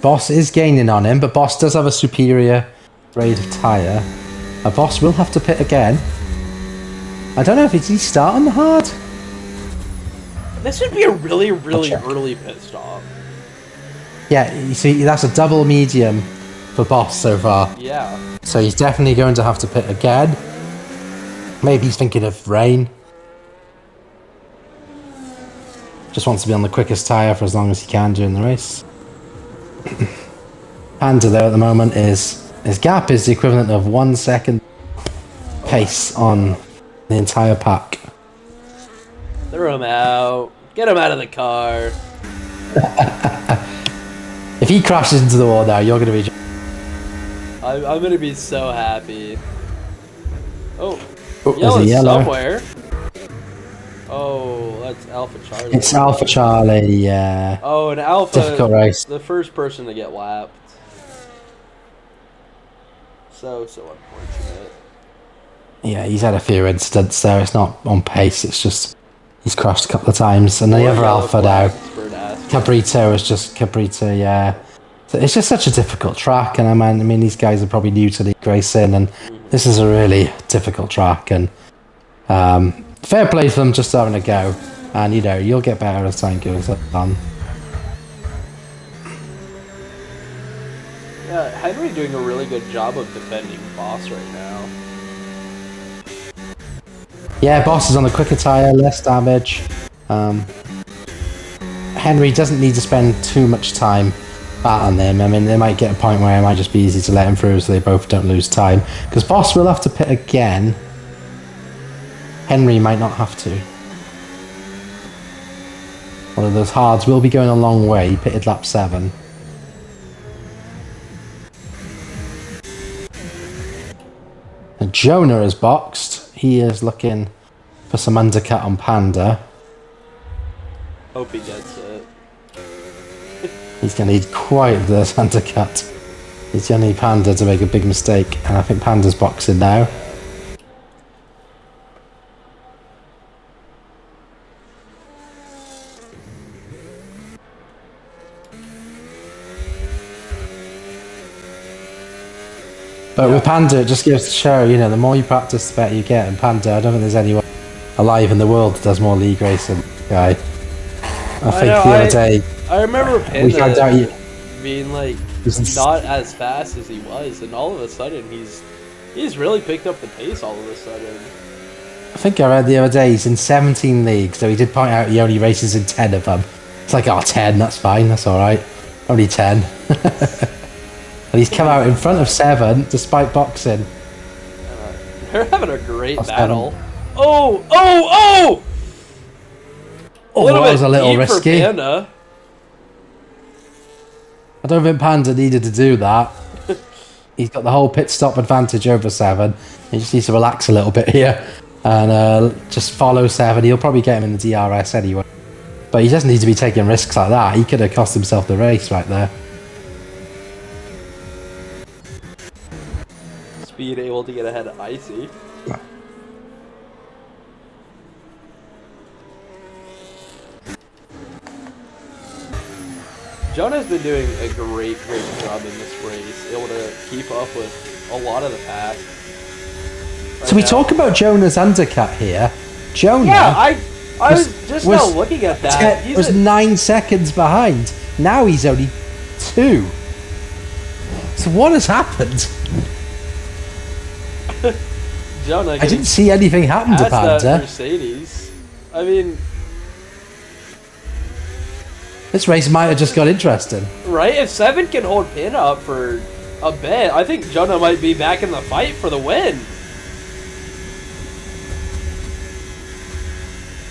Boss is gaining on him, but Boss does have a superior grade of tyre. Boss will have to pit again. I don't know if he start on the hard. This should be a really early pit stop. Yeah, you see, that's a double medium for Boss so far. Yeah. So he's definitely going to have to pit again. Maybe he's thinking of rain. Just wants to be on the quickest tyre for as long as he can during the race. Panda though at the moment his gap is the equivalent of 1 second pace on the entire pack. Throw him out. Get him out of the car. If he crashes into the wall now, you're going to be... I'm going to be so happy. Oh, there's a yellow somewhere. Oh, that's Alpha Charlie. It's Alpha Charlie, yeah. Oh, and Alpha, difficult race. The first person to get lapped. So unfortunate. Yeah, he's had a few incidents there. It's not on pace, it's just he's crashed a couple of times. And the other Alpha now, Cabrito, yeah. So it's just such a difficult track, and I mean these guys are probably new to league racing, and this is a really difficult track, and fair play for them just having a go, and you know, you'll get better as time goes on. Yeah, Henry doing a really good job of defending Boss right now. Yeah, Boss is on the quicker tyre, less damage. Henry doesn't need to spend too much time battling them. I mean, they might get a point where it might just be easy to let him through so they both don't lose time. Because Boss will have to pit again. Henry might not have to. One of those hards will be going a long way. He pitted lap 7. And Jonah is boxed. He is looking for some undercut on Panda. Hope he gets it. He's going to need quite this undercut. He's going to need Panda to make a big mistake. And I think Panda's boxing now. But with Panda, it just goes to show, you know, the more you practice, the better you get. And Panda, I don't think there's anyone alive in the world that does more league racing than the guy. I think the other day... I remember Panda being, like, Isn't not as fast as he was, and all of a sudden he's really picked up the pace all of a sudden. I think I read the other day he's in 17 leagues, so he did point out he only races in 10 of them. It's like, oh, 10, that's fine, that's alright. Only 10. And he's come out in front of 7 despite boxing. They're having a great That's battle. Adam. Oh! Oh, that was a little risky. Panda. I don't think Panda needed to do that. He's got the whole pit stop advantage over 7. He just needs to relax a little bit here and just follow 7. He'll probably get him in the DRS anyway. But he doesn't need to be taking risks like that. He could have cost himself the race right there. Speed able to get ahead of Icy. Jonah's been doing a great job in this race, able to keep up with a lot of the pack. So we talk about Jonah's undercut here. Jonah... Yeah, I was just now looking at that. He was 9 seconds behind. Now he's only 2. So what has happened? Jonah, I didn't see anything happen to Panda. That Mercedes. I mean, this race might have just got interesting. Right? If 7 can hold Panda up for a bit, I think Jonah might be back in the fight for the win.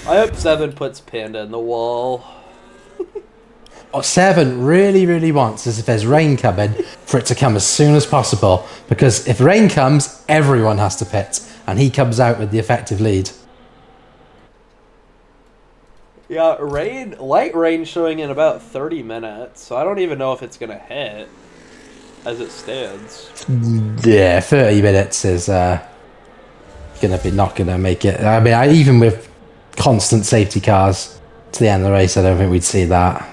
I hope 7 puts Panda in the wall. What 7 really wants is if there's rain coming, for it to come as soon as possible. Because if rain comes, everyone has to pit. And he comes out with the effective lead. Yeah, light rain showing in about 30 minutes. So I don't even know if it's going to hit as it stands. Yeah, 30 minutes is not going to make it. I mean, even with constant safety cars to the end of the race, I don't think we'd see that.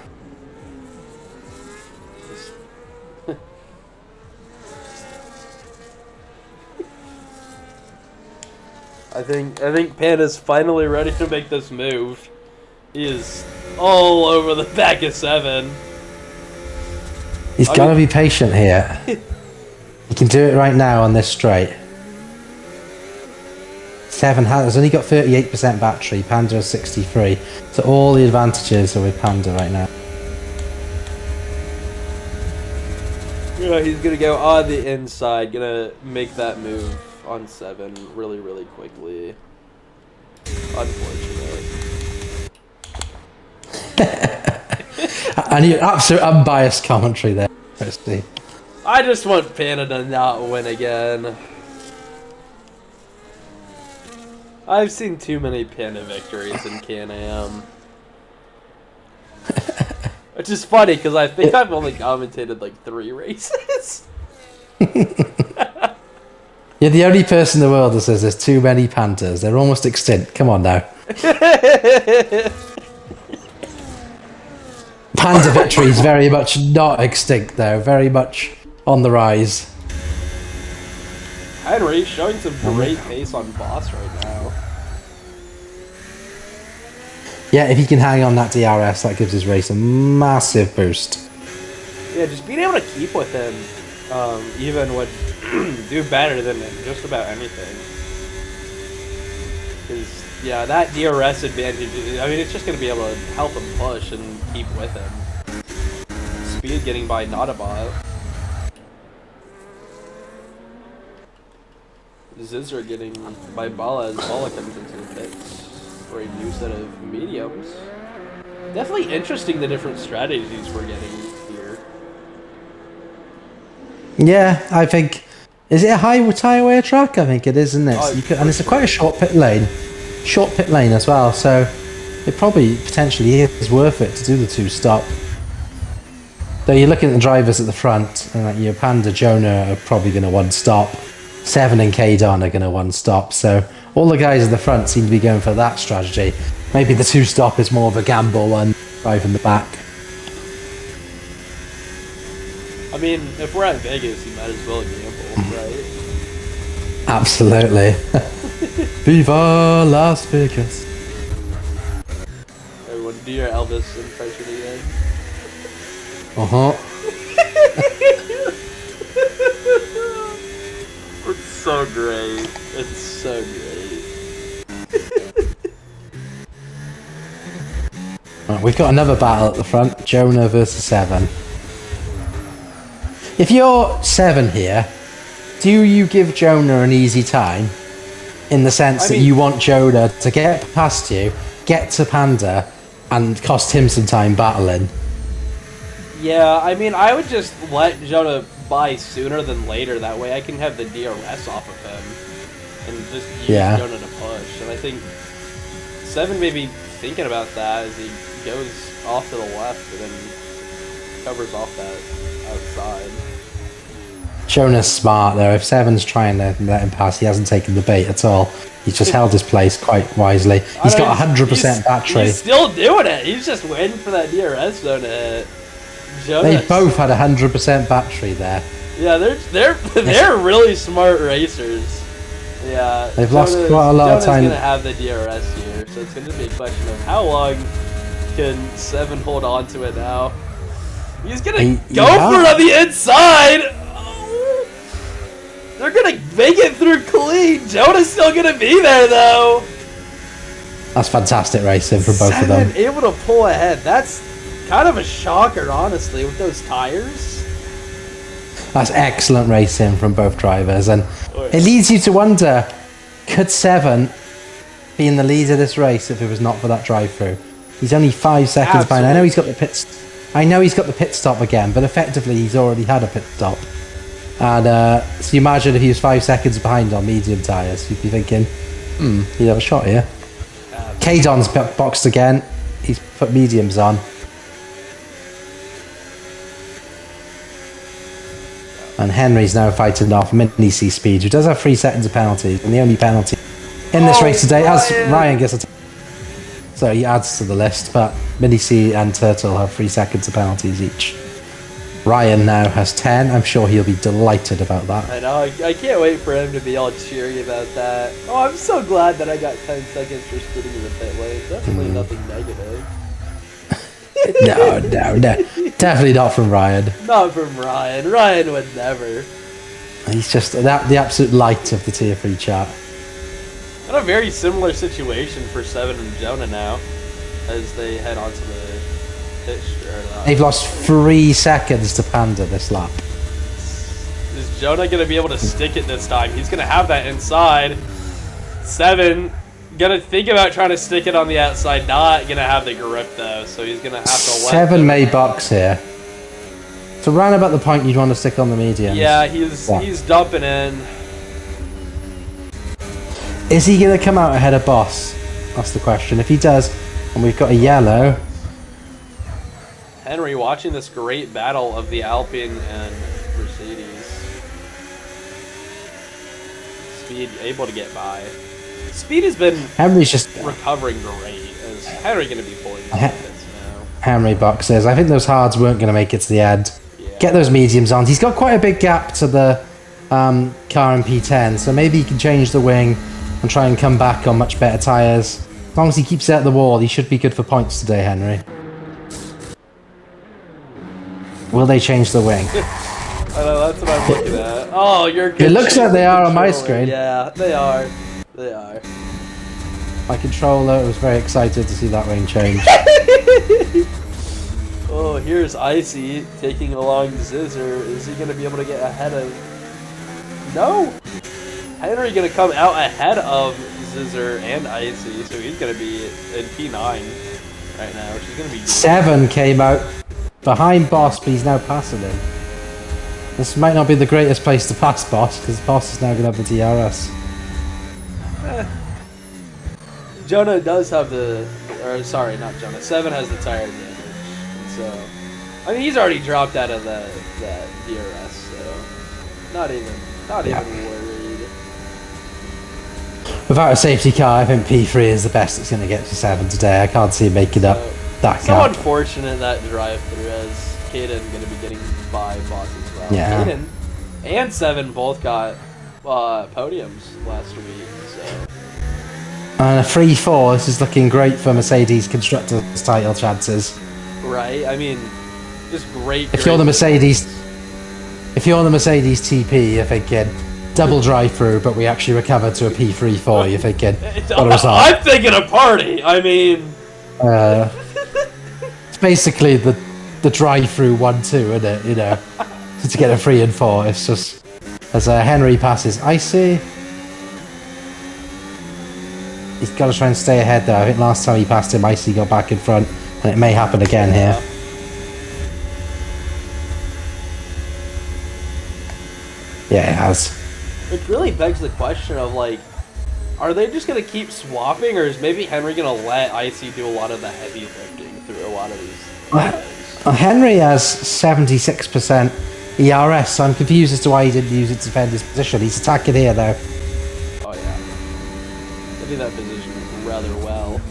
I think Panda's finally ready to make this move. He is all over the back of 7. He's got to be patient here. He can do it right now on this straight. 7 has only got 38% battery. Panda has 63. So all the advantages are with Panda right now. Yeah, he's gonna go on the inside, gonna make that move on 7 really quickly. Unfortunate. And your absolute unbiased commentary there, Christy. I just want Panda to not win again. I've seen too many Panda victories in Can-Am. Which is funny, because I think I've only commentated like 3 races. You're the only person in the world that says there's too many Pandas. They're almost extinct. Come on now. Panda victory is very much not extinct, though. Very much on the rise. Henry showing some great pace on Boss right now. Yeah, if he can hang on that DRS, that gives his race a massive boost. Yeah, just being able to keep with him even would do better than just about anything. Because, yeah, that DRS advantage, I mean, it's just going to be able to help him push and keep with him. Speed getting by Nautabot. Zizzer getting by Bala as Bala comes into the pits for a new set of mediums. Definitely interesting the different strategies we're getting here. Yeah, I think... Is it a high tire wear track? I think it is, isn't it? And it's quite a short pit lane. Short pit lane as well, so it probably potentially is worth it to do the 2-stop. Though you're looking at the drivers at the front, and like your Panda, Jonah are probably going to 1-stop. 7 and Kadon are going to 1-stop, so all the guys at the front seem to be going for that strategy. Maybe the 2-stop is more of a gamble and drive in the back. I mean, if we're at Vegas, you might as well gamble, right? Absolutely. Viva Las Vegas. Everyone, do your Elvis impression again. Uh-huh. It's so great. It's so great. Right, we've got another battle at the front. Jonah versus 7. If you're 7 here, do you give Jonah an easy time? In the sense that you want Jonah to get past you, get to Panda, and cost him some time battling? Yeah, I mean, I would just let Jonah buy sooner than later. That way I can have the DRS off of him and just use Jonah to push. And I think 7 may be thinking about that as he goes off to the left and then covers off that outside. Jonah's smart there. If 7's trying to let him pass, he hasn't taken the bait at all. He's just held his place quite wisely. He's got 100% battery. He's still doing it. He's just waiting for that DRS zone to hit. They both had 100% battery there. Yeah, they're really smart racers. Yeah, they've lost quite a lot of time. Jonah's gonna have the DRS here, so it's gonna be a question of how long can 7 hold on to it now. He's gonna go for it on the inside. Oh, they're gonna make it through clean. Jonah's still gonna be there though. That's fantastic racing from both of them. 7 able to pull ahead. That's kind of a shocker, honestly, with those tires. That's excellent racing from both drivers, and it leads you to wonder, could 7 be in the lead of this race if it was not for that drive-through? He's only 5 seconds behind. I know he's got the pit stop again, but effectively he's already had a pit stop. And so you imagine if he was 5 seconds behind on medium tyres, you'd be thinking, he'd have a shot here. Kadon's boxed again. He's put mediums on. And Henry's now fighting off Mini C Speed, who does have 3 seconds of penalties, and the only penalty in this race today, as Ryan gets so he adds to the list, but Mini C and Turtle have 3 seconds of penalties each. Ryan now has 10. I'm sure he'll be delighted about that. I know. I can't wait for him to be all cheery about that. Oh, I'm so glad that I got 10 seconds for spitting in the pit lane. Definitely nothing negative. No. Definitely not from Ryan. Not from Ryan. Ryan would never. He's just the absolute light of the Tier 3 chat. And a very similar situation for 7 and Jonah now, as they head onto the pitch. They've lost 3 seconds to Panda this lap. Is Jonah going to be able to stick it this time? He's going to have that inside. 7 gonna think about trying to stick it on the outside, not gonna have the grip though, so he's gonna have to let 7 may box here. So round about the point you'd want to stick on the medium. Yeah, he's dumping in. Is he gonna come out ahead of Boss? That's the question. If he does, and we've got a yellow. Henry watching this great battle of the Alpine and Mercedes. Speed able to get by. Speed has been Henry's just recovering great. Is Henry going to be pulling the benefits now? Henry boxes. I think those hards weren't going to make it to the end. Yeah. Get those mediums on. He's got quite a big gap to the car in P10, so maybe he can change the wing and try and come back on much better tyres. As long as he keeps it at the wall, he should be good for points today, Henry. Will they change the wing? I know, that's what I'm looking at. Oh, you're good. It looks like they are on my screen. Yeah, they are. They are. My controller was very excited to see that wing change. Oh, here's Icy taking along Zizzer. Is he going to be able to get ahead of... No! Henry going to come out ahead of Zizzer and Icy, so he's going to be in P9 right now, which is going to be... 7 came out behind Boss, but he's now passing him. This might not be the greatest place to pass Boss, because Boss is now going to have the DRS. Jonah does have the... Or, sorry, not Jonah. 7 has the tire damage. And so... I mean, he's already dropped out of that DRS, so... Not even worried. Without a safety car, I think P3 is the best it's going to get to 7 today. I can't see him making up that So gap. unfortunate that drive-through, as Caden going to be getting by Boss as well. Yeah. Caden and 7 both got podiums last week, so... And a 3-4, this is looking great for Mercedes Constructors title chances. Right, I mean, just great. If you're the Mercedes TP, you're thinking double drive-through, but we actually recover to a P3-4. You're thinking, what a result. I'm thinking a party. I mean, it's basically the drive-through 1-2, isn't it? You know, to get a 3 and 4. It's just as Henry passes Icy. He's got to try and stay ahead though. I think last time he passed him, Icy got back in front, and it may happen again here. Yeah, it has. Which really begs the question of, like, are they just going to keep swapping, or is maybe Henry going to let Icy do a lot of the heavy lifting through a lot of these things? Henry has 76% ERS, so I'm confused as to why he didn't use it to defend his position. He's attacking here, though. Oh, yeah. They do that position rather well.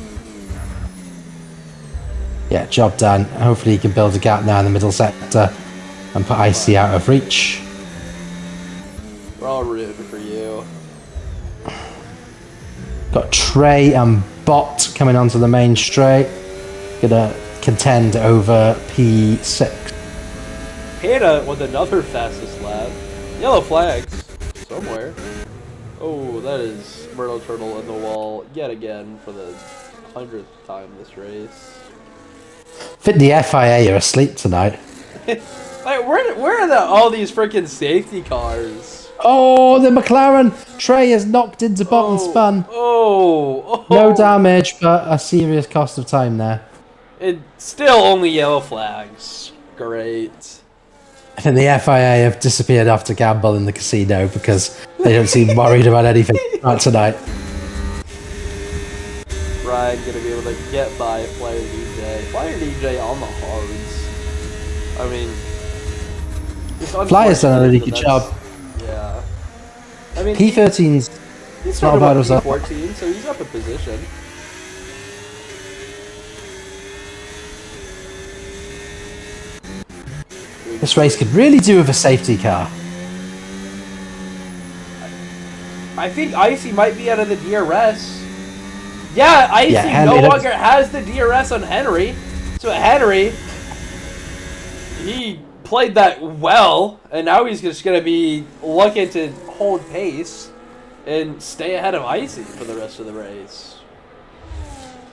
Yeah, job done. Hopefully he can build a gap now in the middle sector and put Icy out of reach. We're all rooting for you. Got Trey and Bot coming onto the main straight. Gonna contend over P6. Hannah with another fastest lap. Yellow flags. Somewhere. Oh, that is Myrtle Turtle in the wall yet again for the 100th time this race. I think the FIA are asleep tonight. Like, where are all these freaking safety cars? Oh, the McLaren! Trey is knocked into bottom spun. Oh. No damage, but a serious cost of time there. It's still only yellow flags. Great. I think the FIA have disappeared off to gamble in the casino because they don't seem worried about anything tonight. Ryan gonna be able to get by Flyer DJ. Flyer DJ on the hards. I mean, Flyer's done a really good job. Yeah. I mean, P13's he's started not bad with as P14, so he's up in position. This race could really do with a safety car. I think Icy might be out of the DRS. Yeah, Icy no longer has the DRS on Henry. So Henry, he played that well, and now he's just going to be looking to hold pace and stay ahead of Icy for the rest of the race.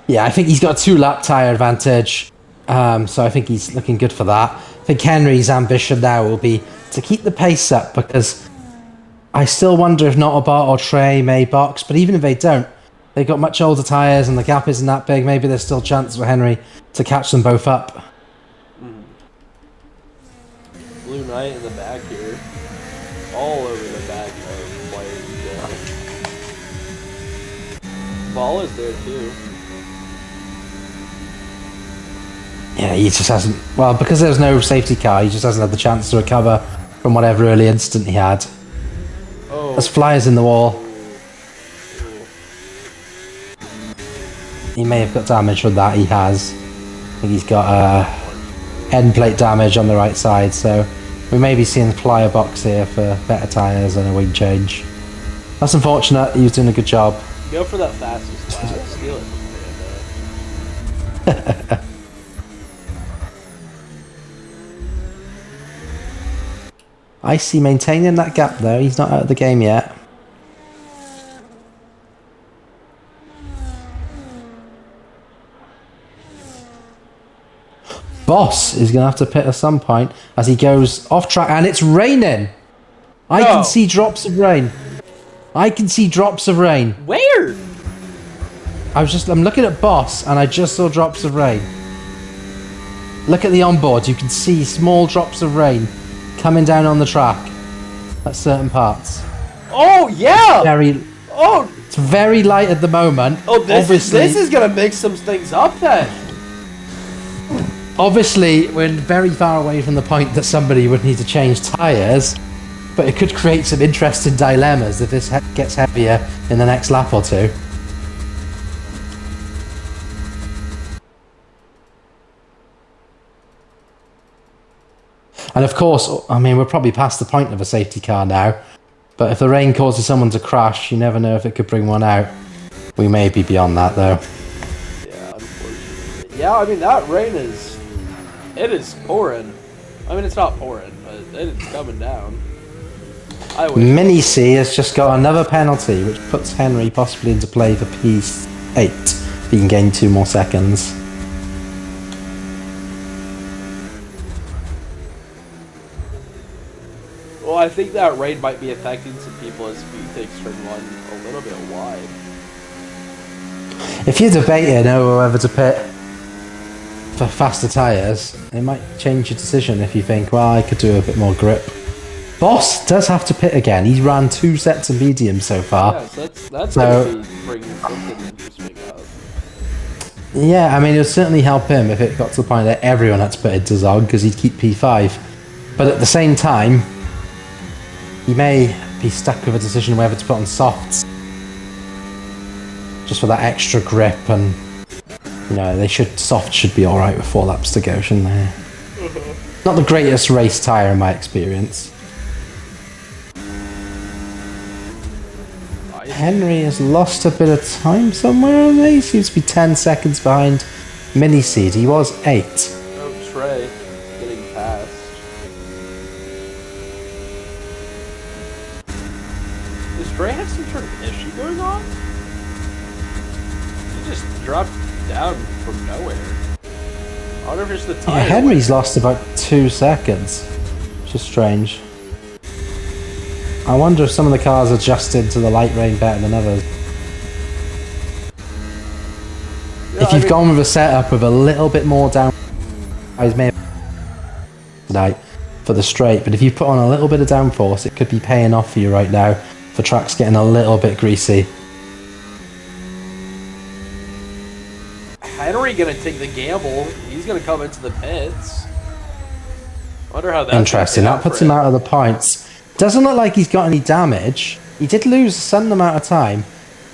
Yeah, I think he's got a 2-lap tyre advantage, so I think he's looking good for that. I think Henry's ambition now will be to keep the pace up, because I still wonder if Notabot or Trey may box, but even if they don't, they've got much older tyres and the gap isn't that big. Maybe there's still a chance for Henry to catch them both up. Blue Knight in the back here. All over the back of Player. Ball is there too. Yeah, he just hasn't... Well, because there's no safety car, he just hasn't had the chance to recover from whatever early incident he had. Oh. There's flyers in the wall. He may have got damage from that, he has. I think he's got end plate damage on the right side, so we may be seeing the flyer box here for better tyres and a wing change. That's unfortunate, he was doing a good job. Go for that fastest lap. Steal it from Fernando. Icy maintaining that gap though, he's not out of the game yet. Boss is going to have to pit at some point as he goes off track, and it's raining. I can see drops of rain. I can see drops of rain. Where? I'm looking at Boss and I just saw drops of rain. Look at the onboard, you can see small drops of rain coming down on the track at certain parts. Oh yeah! It's very light at the moment. Oh, this is gonna mix some things up then. Obviously, we're very far away from the point that somebody would need to change tyres, but it could create some interesting dilemmas if this gets heavier in the next lap or two. And of course, I mean, we're probably past the point of a safety car now, but if the rain causes someone to crash, you never know if it could bring one out. We may be beyond that, though. Yeah, unfortunately. Yeah, I mean, that rain is... It is pouring. I mean, it's not pouring, but it is coming down. Mini C has just got another penalty, which puts Henry possibly into play for P8. If he can gain 2 more seconds. Well, I think that rain might be affecting some people as speed takes turn 1 a little bit wide. If you're debating over whether to pit for faster tyres, it might change your decision if you think, well, I could do a bit more grip. Boss does have to pit again. He's ran 2 sets of mediums so far. Yeah, so that's So- going to be bringing something interesting up. Yeah, I mean, it would certainly help him if it got to the point that everyone had to put into Zog because he'd keep P5. But at the same time, he may be stuck with a decision whether to put on softs. Just for that extra grip and, softs should be alright with 4 laps to go, shouldn't they? Not the greatest race tyre in my experience. Henry has lost a bit of time somewhere, and he seems to be 10 seconds behind Mini Seed. He was 8. Oh, Trey getting past. Does Trey have some sort of issue going on? He just dropped down from nowhere. I wonder if it's the Yeah, tire. Henry's lost about 2 seconds, which is strange. I wonder if some of the cars adjusted to the light rain better than others. Yeah, If you've gone with a setup with a little bit more down, I may have tonight for the straight, but if you put on a little bit of downforce, it could be paying off for you right now. The track's getting a little bit greasy. Henry gonna take the gamble. He's gonna come into the pits. Wonder how that's Interesting. gonna That pay puts off him for out of the points. Doesn't look like he's got any damage. He did lose a sudden amount of time.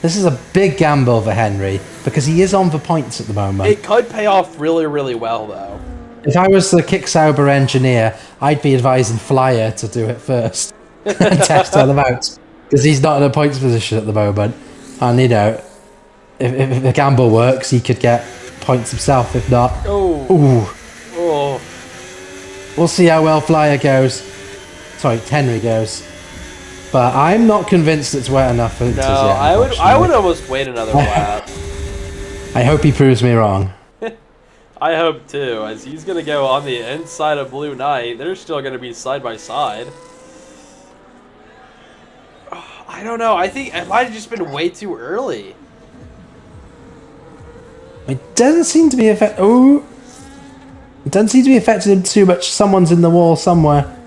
This is a big gamble for Henry because he is on for points at the moment. It could pay off really, really well, though. If I was the Kicksauber engineer, I'd be advising Flyer to do it first and test them out because he's not in a points position at the moment. And if the gamble works, he could get points himself. If not, Oh, oh, we'll see how well Flyer goes. Sorry, Henry goes. But I'm not convinced it's wet enough for no! yet, I would unfortunately. almost wait another lap. I hope he proves me wrong. I hope too, as he's gonna go on the inside of Blue Knight. They're still gonna be side by side. I don't know. I think it might have just been way too early. It doesn't seem to be it doesn't seem to be affecting him too much. Someone's in the wall somewhere.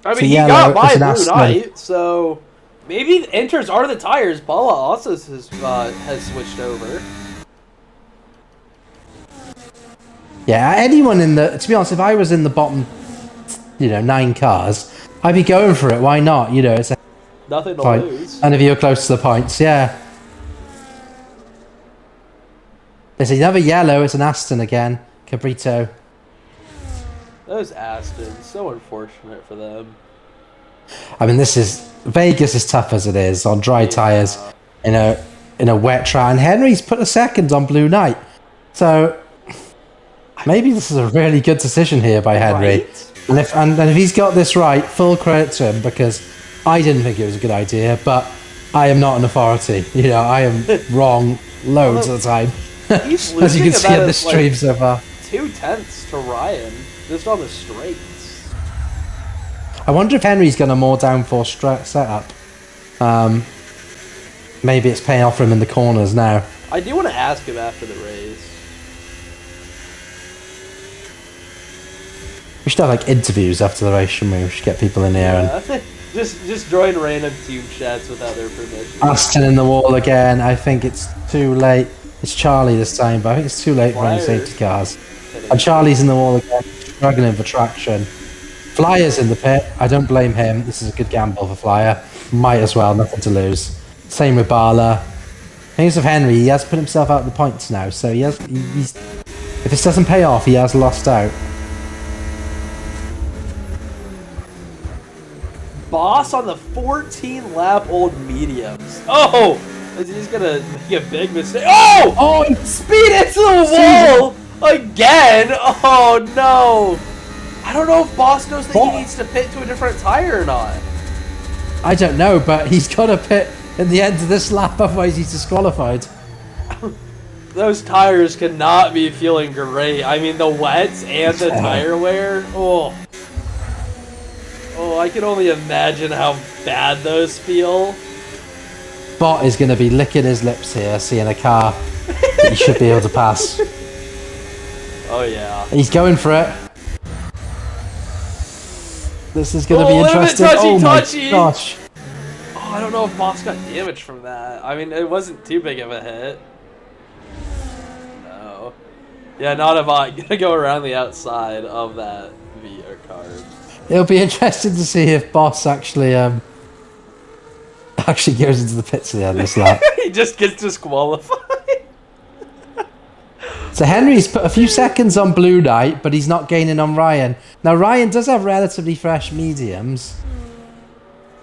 I mean, So he yellow, got by it's an Blue Aston. Knight, so maybe the inters are the tires. Bala also has switched over. Yeah, anyone to be honest, if I was in the bottom, 9 cars, I'd be going for it. Why not? It's a Nothing to fight. lose. And if you're close to the points, yeah. There's another yellow. It's an Aston again. Cabrito. Those Astons, so unfortunate for them. I mean, Vegas is tough as it is on dry tires in a wet track. And Henry's put a second on Blue Knight, so maybe this is a really good decision here by Henry. Right? And if he's got this right, full credit to him because I didn't think it was a good idea, but I am not an authority. I am wrong loads of the time, He's as you losing can see about on the like stream so far. 2/10 to Ryan, just on the straights. I wonder if Henry's got a more downforce setup. Maybe it's paying off for him in the corners now. I do want to ask him after the race. We should have like interviews after the race, shouldn't we? We should get people in here and just join random team chats without their permission. Aston in the wall again. I think it's too late. It's Charlie this time, but I think it's too late for any Flyer. safety cars. And Charlie's in the wall again, struggling for traction. Flyer's in the pit. I don't blame him. This is a good gamble for Flyer. Might as well, nothing to lose. Same with Bala. Things of Henry, he has put himself out of the points now, so he's if this doesn't pay off, he has lost out. Boss on the 14-lap-old mediums. Oh! He's gonna make a big mistake. Oh! Oh, he Speed into the wall! Again! Oh no! I don't know if Boss knows that he needs to pit to a different tire or not. I don't know, but he's got to pit at the end of this lap, otherwise he's disqualified. Those tires cannot be feeling great. I mean, the wets and the tire wear. Oh. Oh, I can only imagine how bad those feel. Bot is going to be licking his lips here, seeing a car that he should be able to pass. Oh, yeah. He's going for it. This is going to Oh, be a little bit interesting. Oh my touchy-touchy. gosh. Oh, I don't know if Boss got damage from that. I mean, it wasn't too big of a hit. No. Yeah, Nautobot gonna go around the outside of that VR card. It'll be interesting to see if Boss actually actually goes into the pits at the end of this lap. He just gets disqualified. So Henry's put a few seconds on Blue Knight, but he's not gaining on Ryan. Now Ryan does have relatively fresh mediums,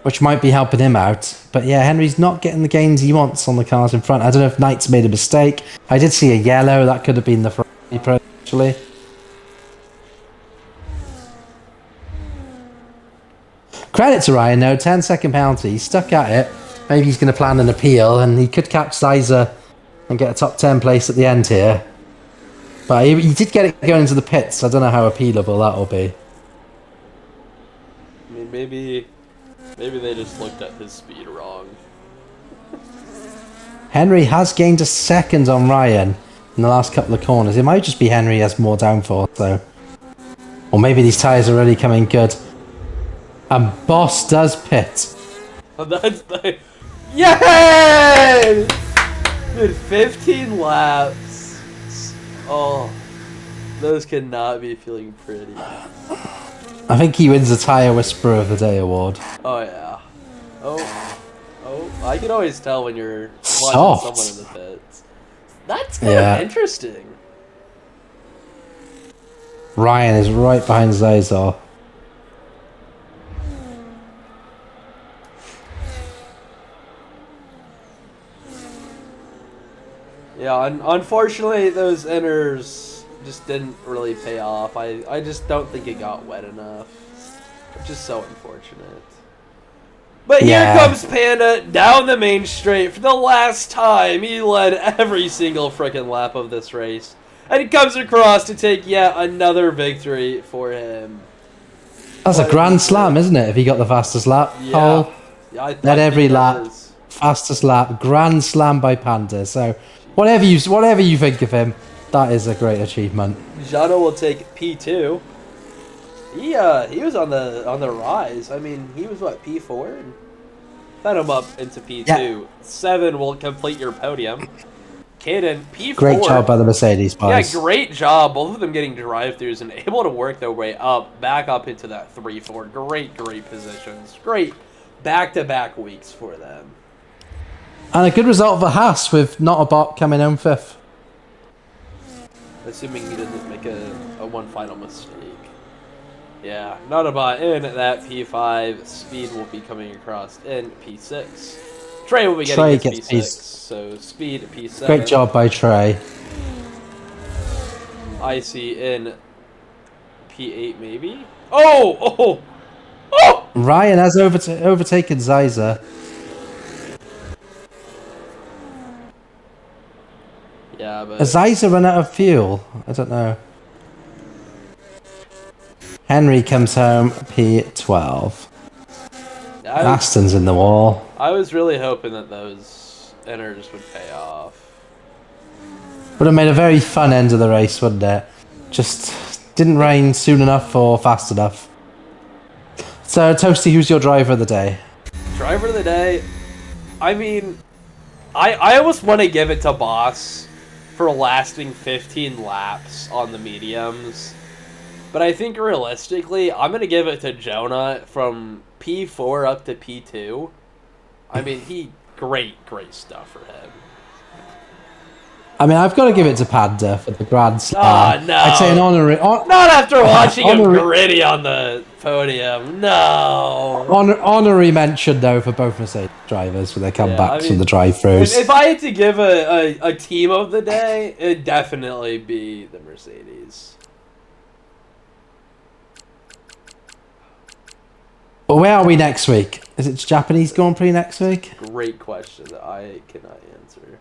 which might be helping him out. But yeah, Henry's not getting the gains he wants on the cars in front. I don't know if Knight's made a mistake. I did see a yellow. That could have been the front actually. Credit to Ryan though, 10-second penalty. He's stuck at it. Maybe he's going to plan an appeal, and he could catch Sizer and get a top 10 place at the end here. But he did get it going into the pits. I don't know how appealable that'll be. I mean, maybe they just looked at his speed wrong. Henry has gained a second on Ryan in the last couple of corners. It might just be Henry has more downforce though. Or maybe these tyres are really coming good. And Boss does pit. That's the... Yay! Dude, 15 laps. Oh, those cannot be feeling pretty. I think he wins the Tyre Whisperer of the Day award. Oh, yeah. Oh, I can always tell when you're watching Soft. someone in the pits. That's kind of interesting. Ryan is right behind Zazar. Yeah, unfortunately, those inners just didn't really pay off. I just don't think it got wet enough, which is so unfortunate. But Yeah. here comes Panda down the main straight for the last time. He led every single frickin' lap of this race. And he comes across to take yet another victory for him. That's a grand slam, isn't it? If he got the fastest lap. Yeah. Cole, Yeah, I led think every it lap. is. Fastest lap. Grand slam by Panda. So whatever you think of him, that is a great achievement. Jano will take P2. He was on the rise. I mean, he was what, P4? And fed him up into P2. Yeah. 7 will complete your podium. Caden, P4. Great job by the Mercedes boys. Yeah, great job. Both of them getting drive-throughs and able to work their way up, back up into that 3-4. Great positions. Great back-to-back weeks for them. And a good result for Haas with Not a Bot coming home 5th. Assuming he doesn't make a one final mistake. Yeah, not a bot in that P5. Speed will be coming across in P6. Trey will be getting Trey his gets P6. P- So speed P7. Great job by Trey. IC in P8 maybe. Oh! Ryan has overtaken Ziza. Yeah, but Has Ziza run out of fuel? I don't know. Henry comes home P12. Aston's in the wall. I was really hoping that those inners would pay off. Would have made a very fun end of the race, wouldn't it? Just didn't rain soon enough or fast enough. So, Toasty, who's your driver of the day? Driver of the day, I mean, I almost want to give it to Boss for lasting 15 laps on the mediums. But I think realistically, I'm going to give it to Jonah from P4 up to P2. I mean, great stuff for him. I mean, I've got to give it to Panda for the grand slam. Ah, no. I'd say an honorary... Not after watching him gritty on the podium. No. Honorary mention, though, for both Mercedes drivers for their comebacks from the drive-thrus. If I had to give a team of the day, it'd definitely be the Mercedes. But where are we next week? Is it Japanese Grand Prix next week? Great question that I cannot answer.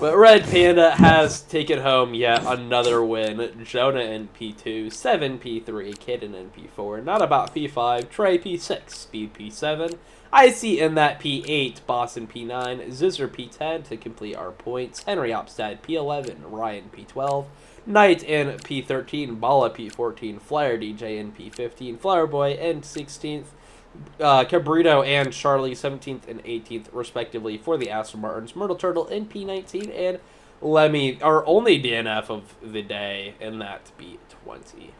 But Red Panda has taken home yet another win. Jonah in P2, 7 P3, Kidden in P4, Not About P5, Trey P6, Speed P7, IC in that P8, Boston P9, Zizzer P10 to complete our points, Henry Opstad P11, Ryan P12, Knight in P13, Bala P14, Flyer DJ in P15, Flower Boy in 16th, Cabrito and Charlie 17th and 18th, respectively, for the Aston Martins. Myrtle Turtle in P19, and Lemmy, our only DNF of the day, in that P20.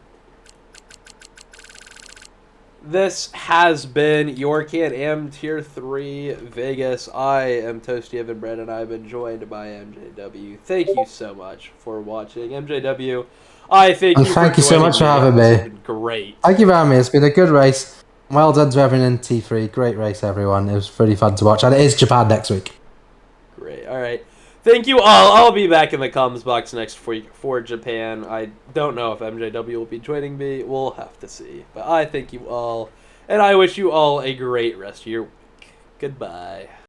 This has been your Can-Am Tier 3 Vegas. I am Toasty Evan Brett, and I've been joined by MJW. Thank you so much for watching. MJW, I thank you thank you so much for having me. It's been great. Thank you for having me. It's been a good race. Well done to everyone in T3. Great race, everyone. It was pretty fun to watch. And it is Japan next week. Great. All right. Thank you all. I'll be back in the comments box next week for Japan. I don't know if MJW will be joining me. We'll have to see. But I thank you all, and I wish you all a great rest of your week. Goodbye.